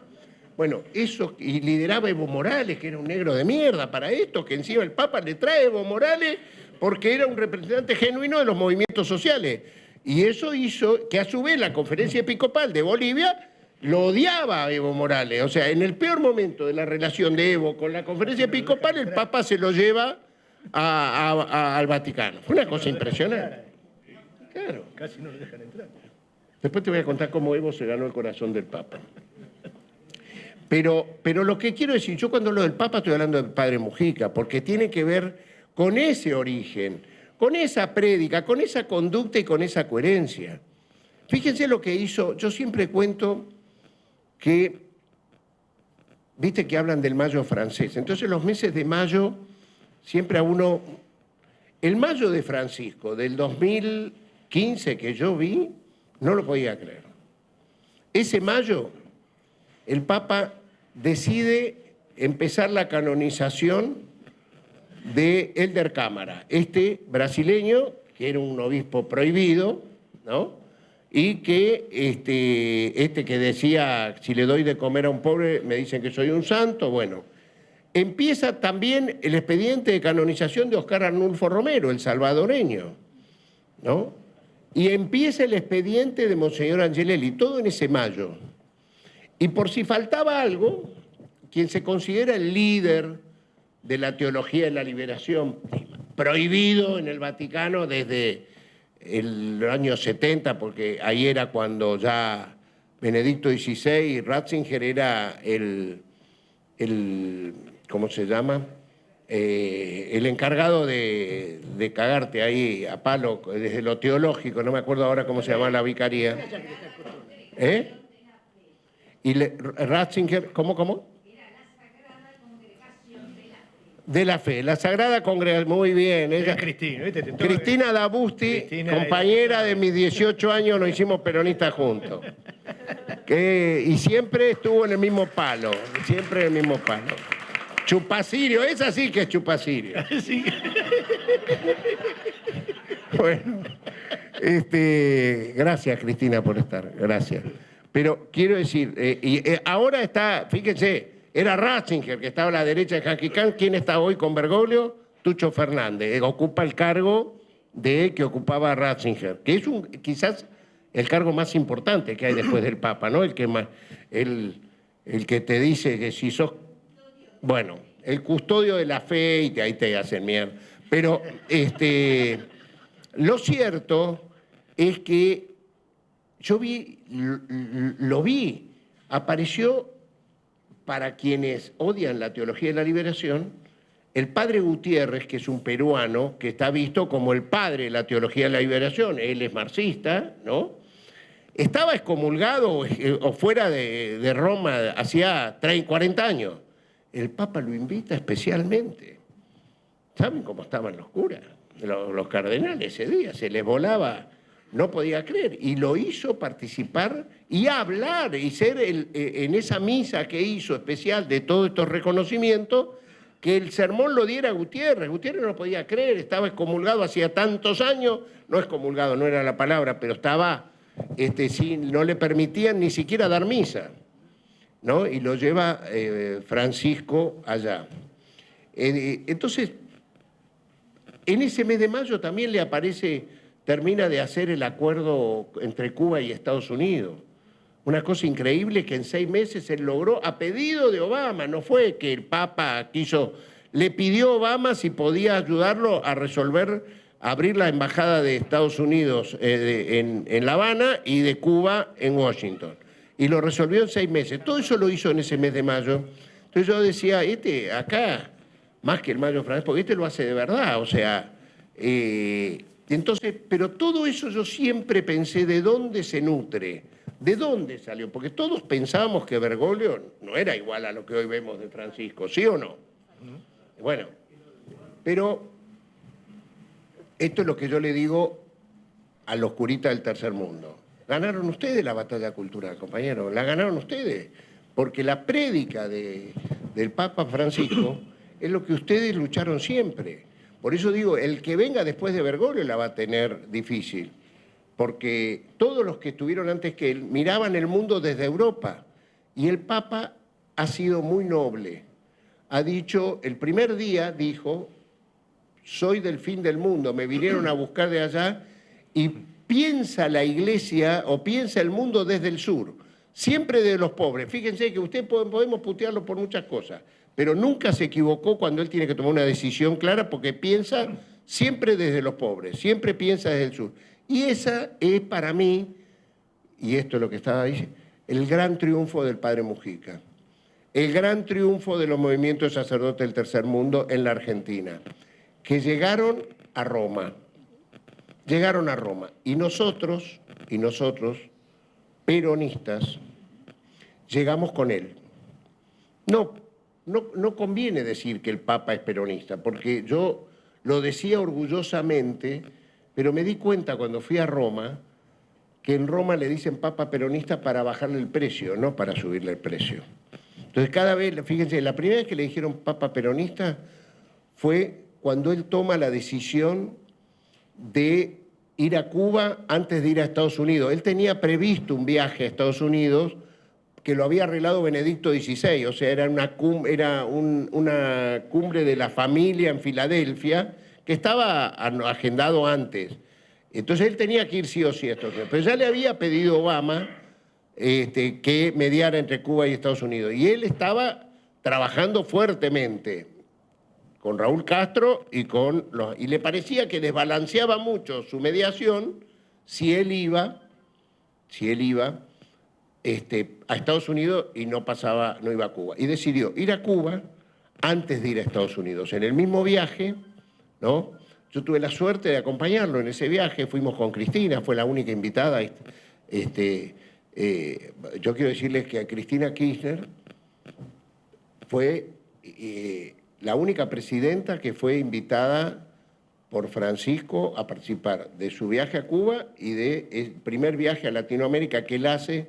F: Bueno, eso, y lideraba Evo Morales, que era un negro de mierda para esto, que encima el Papa le trae a Evo Morales porque era un representante genuino de los movimientos sociales. Y eso hizo que a su vez la conferencia episcopal de Bolivia lo odiaba a Evo Morales. O sea, en el peor momento de la relación de Evo con la conferencia episcopal, el Papa se lo lleva al Vaticano. Fue una cosa impresionante. Claro.
B: Casi no lo dejan entrar.
F: Después te voy a contar cómo Evo se ganó el corazón del Papa. Pero lo que quiero decir, yo cuando hablo del Papa estoy hablando del Padre Mujica, porque tiene que ver con ese origen, con esa prédica, con esa conducta y con esa coherencia. Fíjense lo que hizo, yo siempre cuento que, viste que hablan del mayo francés, entonces los meses de mayo, siempre a uno, el mayo de Francisco del 2015 que yo vi, no lo podía creer. Ese mayo, el Papa decide empezar la canonización de Elder Cámara, brasileño, que era un obispo prohibido, ¿no? Y que que decía, si le doy de comer a un pobre, me dicen que soy un santo. Bueno, empieza también el expediente de canonización de Oscar Arnulfo Romero, el salvadoreño, ¿no? Y empieza el expediente de Monseñor Angelelli, todo en ese mayo. Y por si faltaba algo, quien se considera el líder de la teología de la liberación, prohibido en el Vaticano desde el año 70, porque ahí era cuando ya Benedicto XVI y Ratzinger era ¿cómo se llama? El encargado de cagarte ahí a palo desde lo teológico, no me acuerdo ahora cómo se llama la vicaría. Y Ratzinger, ¿cómo? De la Fe, la Sagrada Congregación, muy bien.
B: Era Cristina, ¿viste?
F: Cristina Dabusti,
B: Cristina
F: compañera de mis 18 años, nos hicimos peronistas juntos. Y siempre estuvo en el mismo palo, siempre en el mismo palo. Chupacirio, esa sí que es Chupacirio.
B: Sí.
F: Bueno, gracias Cristina por estar, gracias. Pero quiero decir, ahora está, fíjense, era Ratzinger, que estaba a la derecha de Genghis Khan. ¿Quién está hoy con Bergoglio? Tucho Fernández. Ocupa el cargo que ocupaba Ratzinger, que es quizás el cargo más importante que hay después del Papa, ¿no? El que te dice que si sos... Bueno, el custodio de la fe, y ahí te hacen mierda. Pero lo cierto es que yo lo vi, apareció... Para quienes odian la teología de la liberación, el padre Gutiérrez, que es un peruano, que está visto como el padre de la teología de la liberación, él es marxista, ¿no? Estaba excomulgado o fuera de Roma hacía 40 años. El Papa lo invita especialmente. ¿Saben cómo estaban los curas? Los cardenales ese día, se les volaba... No podía creer, y lo hizo participar y hablar y ser en esa misa que hizo especial de todos estos reconocimientos, que el sermón lo diera Gutiérrez. Gutiérrez no podía creer, estaba excomulgado hacía tantos años, no excomulgado, no era la palabra, pero estaba, no le permitían ni siquiera dar misa, ¿no? Y lo lleva Francisco allá. Entonces, en ese mes de mayo también le aparece... termina de hacer el acuerdo entre Cuba y Estados Unidos. Una cosa increíble que en 6 meses él logró a pedido de Obama. No fue que el Papa le pidió a Obama si podía ayudarlo a resolver, abrir la embajada de Estados Unidos en La Habana y de Cuba en Washington. Y lo resolvió en 6 meses. Todo eso lo hizo en ese mes de mayo. Entonces yo decía, acá, más que el mayo francés, porque lo hace de verdad, o sea... Entonces, pero todo eso yo siempre pensé de dónde se nutre, de dónde salió, porque todos pensábamos que Bergoglio no era igual a lo que hoy vemos de Francisco, ¿sí o no? Bueno, pero esto es lo que yo le digo a los curitas del tercer mundo. Ganaron ustedes la batalla cultural, compañeros, la ganaron ustedes, porque la prédica del Papa Francisco es lo que ustedes lucharon siempre. Por eso digo, el que venga después de Bergoglio la va a tener difícil, porque todos los que estuvieron antes que él miraban el mundo desde Europa, y el Papa ha sido muy noble. Ha dicho, el primer día dijo, soy del fin del mundo, me vinieron a buscar de allá, y piensa la Iglesia o piensa el mundo desde el sur, siempre de los pobres. Fíjense que podemos putearlo por muchas cosas, pero nunca se equivocó cuando él tiene que tomar una decisión clara porque piensa siempre desde los pobres, siempre piensa desde el sur. Y esa es para mí, y esto es lo que estaba diciendo, el gran triunfo del padre Mujica, el gran triunfo de los movimientos de sacerdotes del tercer mundo en la Argentina, que llegaron a Roma, y nosotros, peronistas, llegamos con él. No conviene decir que el Papa es peronista, porque yo lo decía orgullosamente, pero me di cuenta cuando fui a Roma que en Roma le dicen Papa peronista para bajarle el precio, no para subirle el precio. Entonces cada vez, fíjense, la primera vez que le dijeron Papa peronista fue cuando él toma la decisión de ir a Cuba antes de ir a Estados Unidos. Él tenía previsto un viaje a Estados Unidos que lo había arreglado Benedicto XVI, o sea, era una cumbre de la familia en Filadelfia, que estaba agendado antes. Entonces él tenía que ir sí o sí a Estados Unidos, pero ya le había pedido Obama que mediara entre Cuba y Estados Unidos, y él estaba trabajando fuertemente con Raúl Castro y le parecía que desbalanceaba mucho su mediación si él iba a Estados Unidos y no iba a Cuba. Y decidió ir a Cuba antes de ir a Estados Unidos. En el mismo viaje, ¿no? Yo tuve la suerte de acompañarlo en ese viaje, fuimos con Cristina, fue la única invitada. Yo quiero decirles que a Cristina Kirchner fue la única presidenta que fue invitada por Francisco a participar de su viaje a Cuba y del primer viaje a Latinoamérica que él hace.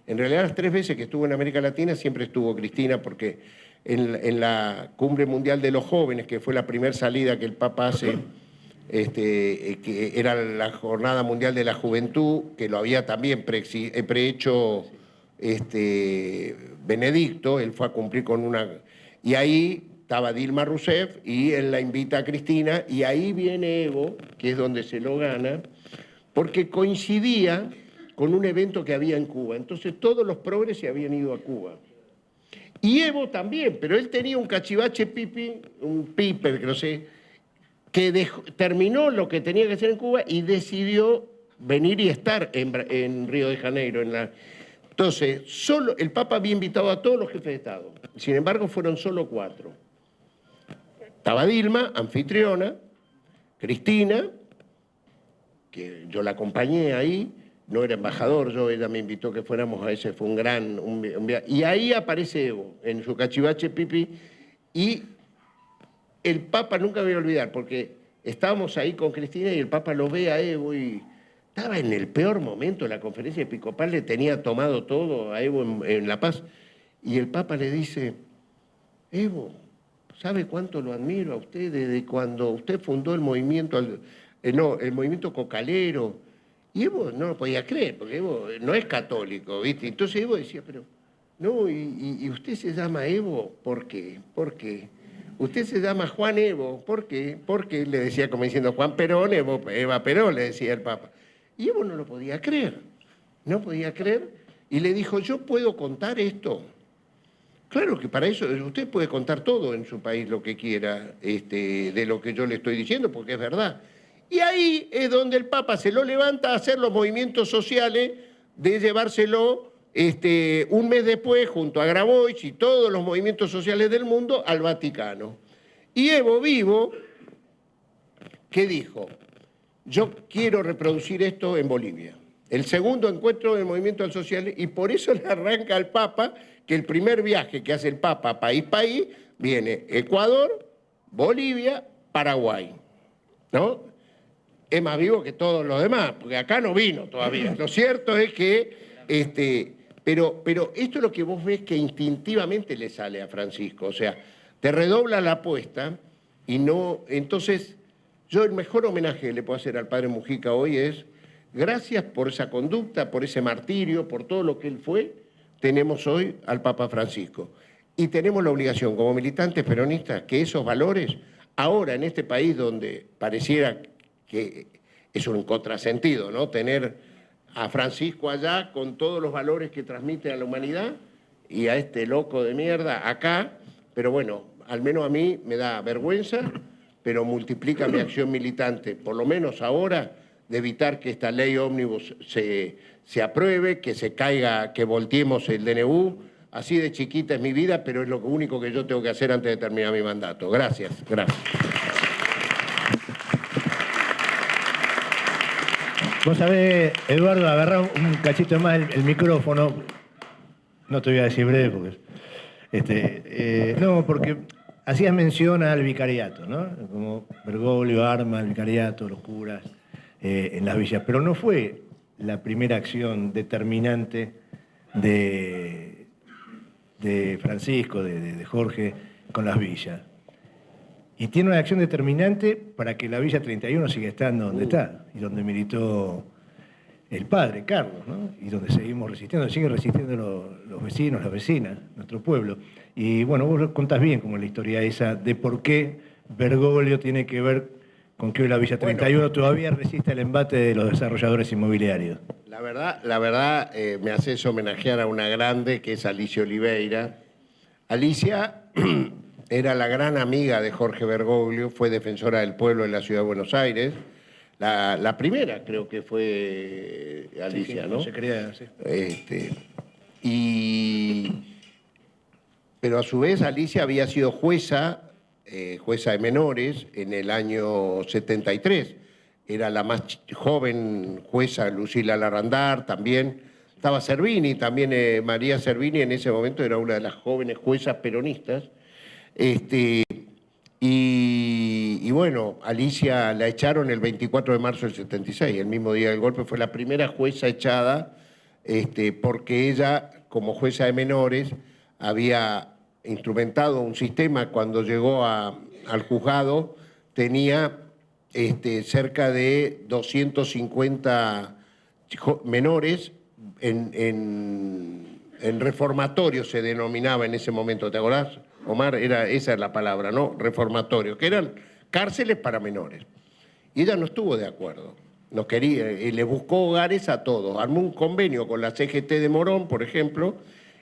F: En realidad, las 3 veces que estuvo en América Latina siempre estuvo Cristina, porque en la Cumbre Mundial de los Jóvenes, que fue la primera salida que el Papa hace, que era la Jornada Mundial de la Juventud, que lo había también prehecho Benedicto, él fue a cumplir con una... Y ahí estaba Dilma Rousseff y él la invita a Cristina, y ahí viene Evo, que es donde se lo gana, porque coincidía con un evento que había en Cuba. Entonces todos los progres se habían ido a Cuba. Y Evo también, pero él tenía un cachivache un piper, que no sé, que terminó lo que tenía que hacer en Cuba y decidió venir y estar en Río de Janeiro. Entonces, el Papa había invitado a todos los jefes de Estado. Sin embargo, fueron solo 4. Estaba Dilma, anfitriona, Cristina, que yo la acompañé ahí, no era embajador, ella me invitó que fuéramos a ese, fue un gran viaje. Y ahí aparece Evo, en su cachivache pipi, y el Papa nunca me voy a olvidar, porque estábamos ahí con Cristina y el Papa lo ve a Evo y estaba en el peor momento, la conferencia episcopal le tenía tomado todo a Evo en La Paz, y el Papa le dice: Evo, ¿sabe cuánto lo admiro a usted desde cuando usted fundó el movimiento, el movimiento cocalero? Y Evo no lo podía creer, porque Evo no es católico, ¿viste? Entonces Evo decía, pero, no, y usted se llama Evo, ¿por qué? ¿Por qué? Usted se llama Juan Evo, ¿por qué? Porque le decía como diciendo Juan Perón, Eva Perón, le decía el Papa. Y Evo no lo podía creer, no podía creer, y le dijo, ¿yo puedo contar esto? Claro que para eso usted puede contar todo en su país, lo que quiera, de lo que yo le estoy diciendo, porque es verdad. Y ahí es donde el Papa se lo levanta a hacer los movimientos sociales de llevárselo un mes después, junto a Grabois y todos los movimientos sociales del mundo, al Vaticano. Y Evo Vivo, ¿qué dijo? Yo quiero reproducir esto en Bolivia. El segundo encuentro del movimiento social, y por eso le arranca al Papa que el primer viaje que hace el Papa país, viene Ecuador, Bolivia, Paraguay, ¿no? Es más vivo que todos los demás, porque acá no vino todavía. Lo cierto es que, pero esto es lo que vos ves que instintivamente le sale a Francisco, o sea, te redobla la apuesta y no... Entonces, yo el mejor homenaje que le puedo hacer al padre Mujica hoy es, gracias por esa conducta, por ese martirio, por todo lo que él fue, tenemos hoy al Papa Francisco. Y tenemos la obligación, como militantes peronistas, que esos valores, ahora en este país donde pareciera que es un contrasentido, ¿no? Tener a Francisco allá con todos los valores que transmite a la humanidad y a este loco de mierda acá, pero bueno, al menos a mí me da vergüenza, pero multiplica mi acción militante, por lo menos ahora, de evitar que esta ley ómnibus se apruebe, que se caiga, que volteemos el DNU. Así de chiquita es mi vida, pero es lo único que yo tengo que hacer antes de terminar mi mandato. Gracias, gracias.
B: Vos sabés, Eduardo, agarrá un cachito más el micrófono. No te voy a decir breve, porque... no, porque hacías mención al vicariato, ¿no? Como Bergoglio, Arma, el vicariato, los curas en las villas. Pero no fue la primera acción determinante de Francisco, de Jorge, con las villas. Y tiene una acción determinante para que la Villa 31 siga estando donde está, y donde militó el padre, Carlos, ¿no? Y donde seguimos resistiendo, siguen resistiendo los vecinos, las vecinas, nuestro pueblo. Y bueno, vos contás bien como la historia esa de por qué Bergoglio tiene que ver con que hoy la Villa 31 todavía resiste el embate de los desarrolladores inmobiliarios.
F: La verdad me haces homenajear a una grande que es Alicia Oliveira. Alicia era la gran amiga de Jorge Bergoglio, fue defensora del pueblo en la ciudad de Buenos Aires. La primera creo que fue Alicia, sí, ¿no?
B: Se creía, sí.
F: Pero a su vez Alicia había sido jueza de menores en el año 73. Era la más joven jueza, Lucila Larrandar, también. Estaba Servini, también María Servini en ese momento era una de las jóvenes juezas peronistas. Y bueno, Alicia la echaron el 24 de marzo del 76, el mismo día del golpe. Fue la primera jueza echada porque ella, como jueza de menores, había instrumentado un sistema. Cuando llegó al juzgado tenía cerca de 250 menores en reformatorio, se denominaba en ese momento, ¿te acordás, Omar? Esa es la palabra, ¿no? Reformatorio, que eran cárceles para menores. Y ella no estuvo de acuerdo, no quería, y le buscó hogares a todos. Armó un convenio con la CGT de Morón, por ejemplo,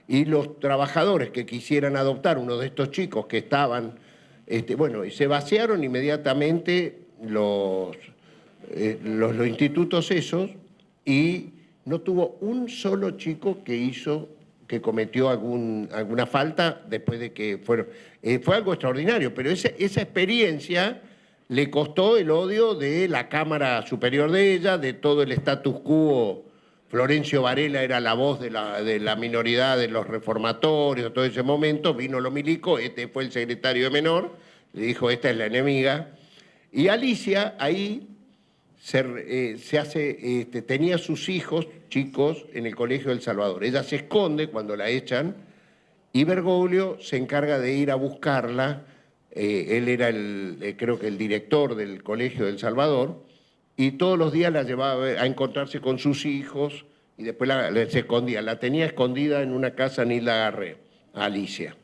F: y los trabajadores que quisieran adoptar uno de estos chicos que estaban, bueno, y se vaciaron inmediatamente los institutos esos, y no tuvo un solo chico que cometió alguna falta después de que fueron. Fue algo extraordinario, pero esa experiencia le costó el odio de la Cámara Superior de ella, de todo el status quo. Florencio Varela era la voz de la minoridad de los reformatorios, todo ese momento. Vino los milicos, fue el secretario de menor, le dijo, esta es la enemiga. Y Alicia ahí tenía sus hijos chicos en el Colegio del Salvador. Ella se esconde cuando la echan y Bergoglio se encarga de ir a buscarla. Él era creo que el director del Colegio del Salvador, y todos los días la llevaba a encontrarse con sus hijos y después se escondía. La tenía escondida en una casa en Isla Garré, a Alicia.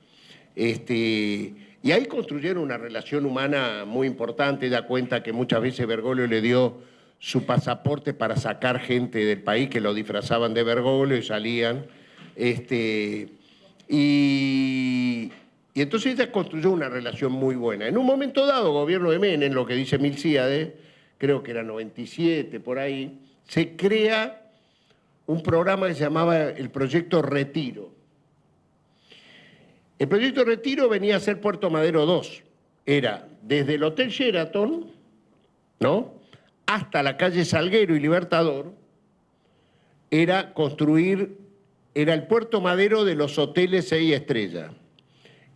F: Y ahí construyeron una relación humana muy importante. Da cuenta que muchas veces Bergoglio le dio su pasaporte para sacar gente del país, que lo disfrazaban de Bergoglio y salían. Y entonces ella construyó una relación muy buena. En un momento dado, gobierno de Menem, lo que dice Milcíades, creo que era 97, por ahí, se crea un programa que se llamaba el Proyecto Retiro. El Proyecto Retiro venía a ser Puerto Madero 2. Era desde el Hotel Sheraton, ¿no?, hasta la calle Salguero y Libertador. Era el Puerto Madero de los hoteles 6 estrellas.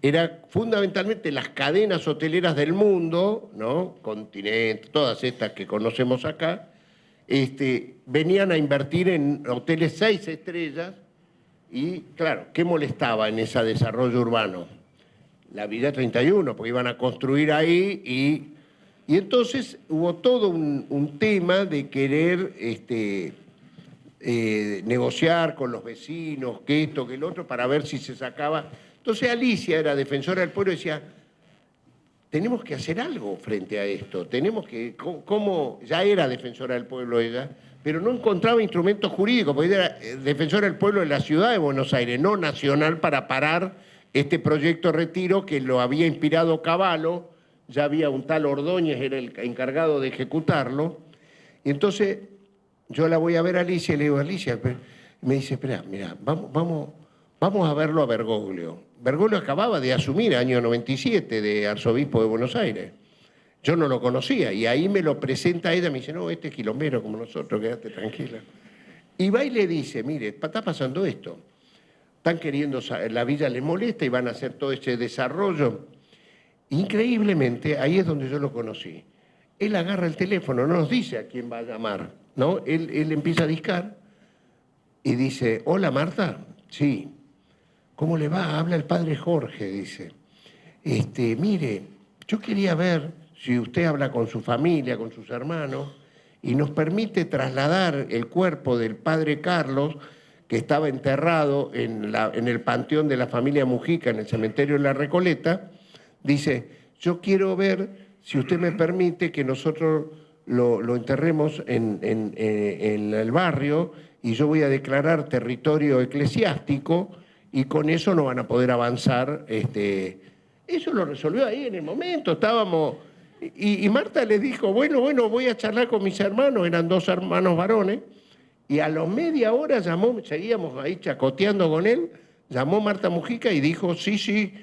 F: Era fundamentalmente las cadenas hoteleras del mundo, ¿no?, Continente, todas estas que conocemos acá, venían a invertir en hoteles 6 estrellas. Y claro, ¿qué molestaba en ese desarrollo urbano? La Villa 31, porque iban a construir ahí, y entonces hubo todo un tema de querer negociar con los vecinos, que esto, que el otro, para ver si se sacaba. Entonces Alicia era defensora del pueblo y decía, tenemos que hacer algo frente a esto, ya era defensora del pueblo ella, pero no encontraba instrumentos jurídicos, porque ella era defensora del pueblo de la ciudad de Buenos Aires, no nacional, para parar este proyecto Retiro que lo había inspirado Cavallo. Ya había un tal Ordóñez, era el encargado de ejecutarlo. Y entonces yo la voy a ver a Alicia y le digo, Alicia, me dice, espera, mira, vamos a verlo a Bergoglio. Bergoglio acababa de asumir, año 97, de arzobispo de Buenos Aires. Yo no lo conocía, y ahí me lo presenta ella, me dice, no, este es quilombero como nosotros, quédate tranquila. Y va y le dice, mire, está pasando esto. Están queriendo, la villa les molesta y van a hacer todo ese desarrollo. Increíblemente, ahí es donde yo lo conocí. Él agarra el teléfono, no nos dice a quién va a llamar, ¿no? Él empieza a discar y dice, hola Marta, sí. ¿Cómo le va? Habla el padre Jorge, dice. Mire, yo quería ver si usted habla con su familia, con sus hermanos, y nos permite trasladar el cuerpo del padre Carlos, que estaba enterrado en el panteón de la familia Mujica, en el cementerio de La Recoleta. Dice, yo quiero ver si usted me permite que nosotros lo enterremos en el barrio, y yo voy a declarar territorio eclesiástico, y con eso no van a poder avanzar. Eso lo resolvió ahí en el momento, estábamos. Y Marta le dijo, bueno, voy a charlar con mis hermanos, eran 2 hermanos varones, y a la media hora llamó, seguíamos ahí chacoteando con él, llamó Marta Mujica y dijo, sí,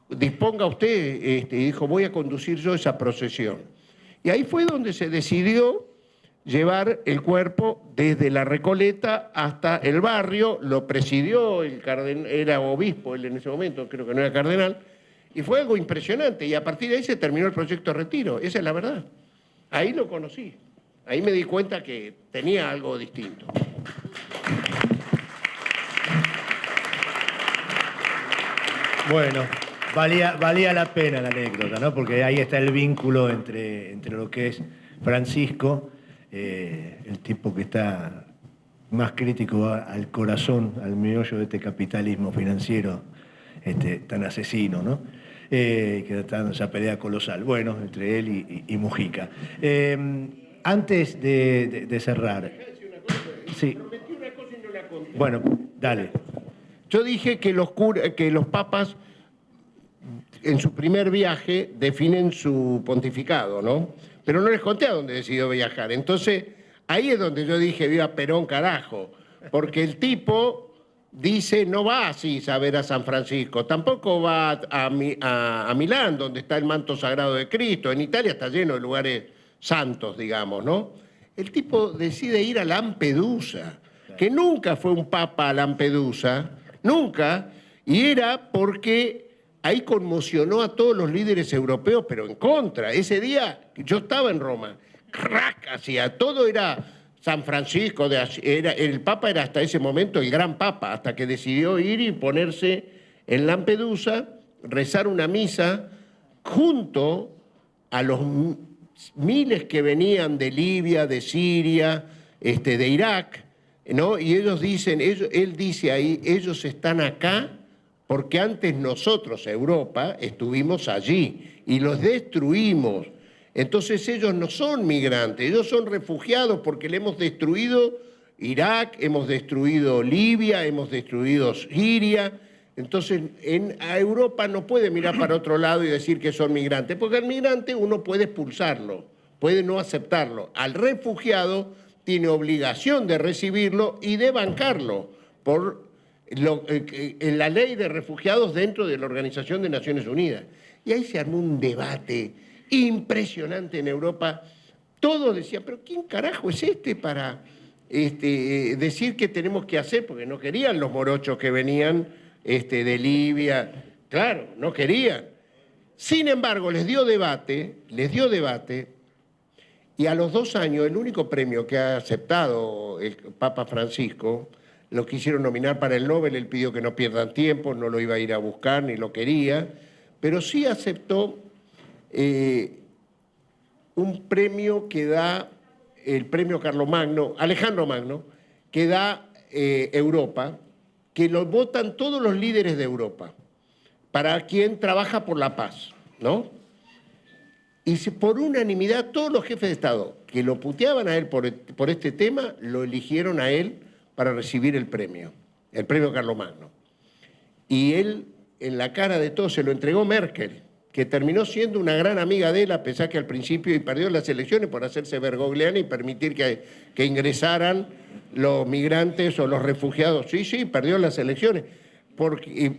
F: disponga usted, y dijo, voy a conducir yo esa procesión. Y ahí fue donde se decidió llevar el cuerpo desde La Recoleta hasta el barrio. Lo presidió el cardenal, era obispo él en ese momento, creo que no era cardenal, Y fue algo impresionante. Y a partir de ahí se terminó el proyecto Retiro. Esa es la verdad. Ahí lo conocí. Ahí me di cuenta que tenía algo distinto.
B: Bueno, valía la pena la anécdota, ¿no? Porque ahí está el vínculo entre lo que es Francisco, el tipo que está más crítico al corazón, al meollo de este capitalismo financiero tan asesino, ¿no? Que está dando esa pelea colosal. Bueno, entre él y Mujica. Antes de cerrar... Sí.
F: Prometí una cosa y no la conté.
B: Bueno, dale.
F: Yo dije que los papas en su primer viaje definen su pontificado, ¿no? Pero no les conté a dónde decidió viajar. Entonces, ahí es donde yo dije, viva Perón, carajo. Porque el tipo dice, no va así a ver a San Francisco, tampoco va a Milán, donde está el manto sagrado de Cristo. En Italia está lleno de lugares santos, digamos, ¿no? El tipo decide ir a Lampedusa, que nunca fue un papa a Lampedusa, nunca, y era porque ahí conmocionó a todos los líderes europeos, pero en contra. Ese día yo estaba en Roma, crack, hacía todo era San Francisco, el papa era hasta ese momento el gran papa, hasta que decidió ir y ponerse en Lampedusa, rezar una misa junto a los miles que venían de Libia, de Siria, de Irak, ¿no? Y ellos dicen, él dice ahí, ellos están acá porque antes nosotros, Europa, estuvimos allí y los destruimos. Entonces ellos no son migrantes, ellos son refugiados porque le hemos destruido Irak, hemos destruido Libia, hemos destruido Siria. Entonces a Europa no puede mirar para otro lado y decir que son migrantes, porque al migrante uno puede expulsarlo, puede no aceptarlo. Al refugiado tiene obligación de recibirlo y de bancarlo por en la ley de refugiados dentro de la Organización de Naciones Unidas. Y ahí se armó un debate impresionante en Europa. Todos decían, pero ¿quién carajo es para decir qué tenemos que hacer? Porque no querían los morochos que venían de Libia. Claro, no querían. Sin embargo, les dio debate, y a los 2 años el único premio que ha aceptado el Papa Francisco, lo quisieron nominar para el Nobel, él pidió que no pierdan tiempo, no lo iba a ir a buscar ni lo quería, pero sí aceptó un premio que da, el premio Alejandro Magno, que da Europa, que lo votan todos los líderes de Europa, para quien trabaja por la paz, ¿no? Y por unanimidad todos los jefes de Estado que lo puteaban a él por este tema, lo eligieron a él para recibir el premio Carlomagno. Y él, en la cara de todos, se lo entregó Merkel, que terminó siendo una gran amiga de él, a pesar que al principio perdió las elecciones por hacerse bergogliana y permitir que ingresaran los migrantes o los refugiados. Sí, perdió las elecciones.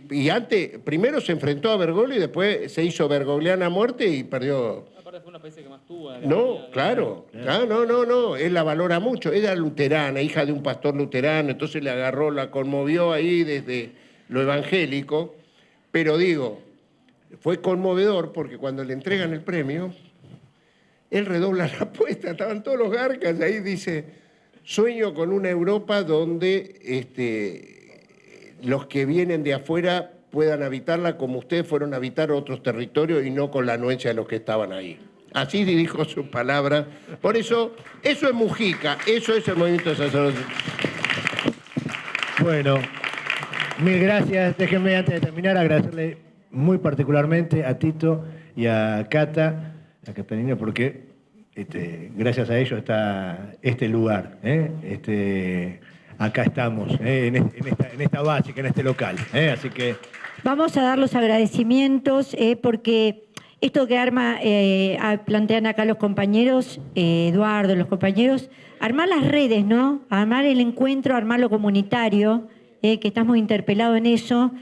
F: Y antes, primero se enfrentó a Bergoglio y después se hizo bergogliana a muerte y perdió. Aparte fue una país que más tuvo. No, claro. No, él la valora mucho. Ella era luterana, hija de un pastor luterano, entonces le agarró, la conmovió ahí desde lo evangélico. Pero digo, fue conmovedor porque cuando le entregan el premio, él redobla la apuesta, estaban todos los garcas ahí, dice, sueño con una Europa donde los que vienen de afuera puedan habitarla como ustedes fueron a habitar otros territorios y no con la anuencia de los que estaban ahí. Así dijo su palabra. Por eso es Mujica, eso es el movimiento de sacerdotes.
B: Bueno, mil gracias. Déjenme antes de terminar agradecerle muy particularmente a Tito y a Catalina, porque gracias a ellos está este lugar, acá estamos, en esta básica, en este local. Así que
A: vamos a dar los agradecimientos porque esto que plantean acá los compañeros, Eduardo, los compañeros, armar las redes, ¿no? Armar el encuentro, armar lo comunitario, que estamos interpelados en eso,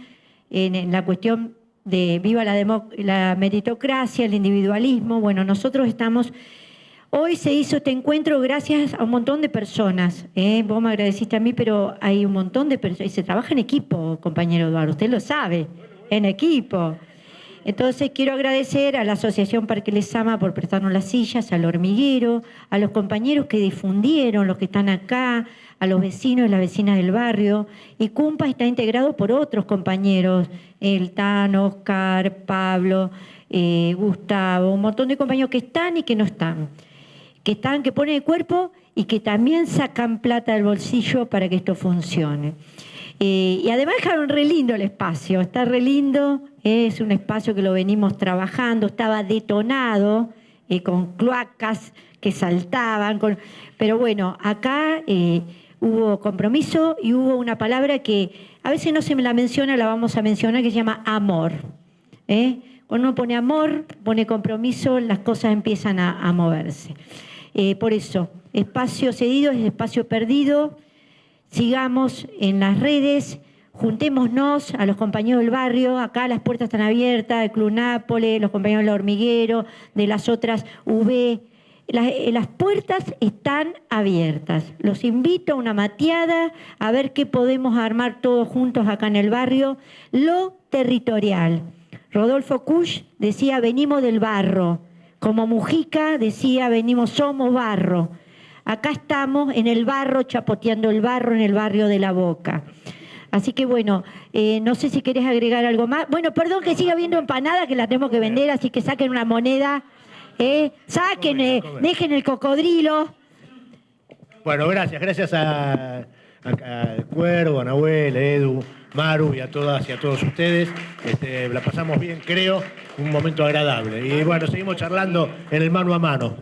A: en la cuestión de viva la meritocracia, el individualismo. Bueno, nosotros estamos... Hoy se hizo este encuentro gracias a un montón de personas. Vos me agradeciste a mí, pero hay un montón de personas. Y se trabaja en equipo, compañero Eduardo, usted lo sabe, en equipo. Entonces quiero agradecer a la Asociación Parque Lezama por prestarnos las sillas, al hormiguero, a los compañeros que difundieron, los que están acá, a los vecinos y las vecinas del barrio. Y CUMPA está integrado por otros compañeros, el Tano, Oscar, Pablo, Gustavo, un montón de compañeros que están y que no están. Que ponen el cuerpo y que también sacan plata del bolsillo para que esto funcione. Y además dejaron re lindo el espacio, está re lindo, es un espacio que lo venimos trabajando, estaba detonado con cloacas que saltaban, pero bueno, acá hubo compromiso y hubo una palabra que a veces no se me la menciona, la vamos a mencionar, que se llama amor. Cuando uno pone amor, pone compromiso, las cosas empiezan a moverse. Por eso, espacio cedido es espacio perdido. Sigamos en las redes, juntémonos a los compañeros del barrio, acá las puertas están abiertas, el Club Nápoles, los compañeros del Hormiguero, de las otras UV, las puertas están abiertas. Los invito a una mateada, a ver qué podemos armar todos juntos acá en el barrio, lo territorial. Rodolfo Kusch decía, venimos del barro, como Mujica decía, somos barro. Acá estamos en el barro, chapoteando el barro en el barrio de La Boca. Así que bueno, no sé si querés agregar algo más. Bueno, perdón que siga habiendo empanada, que la tenemos que vender, así que saquen una moneda. Saquen, dejen el cocodrilo.
B: Bueno, gracias a Cuervo, a Nahuel, Edu, Maru y a todas y a todos ustedes. La pasamos bien, creo, un momento agradable. Y bueno, seguimos charlando en el mano a mano.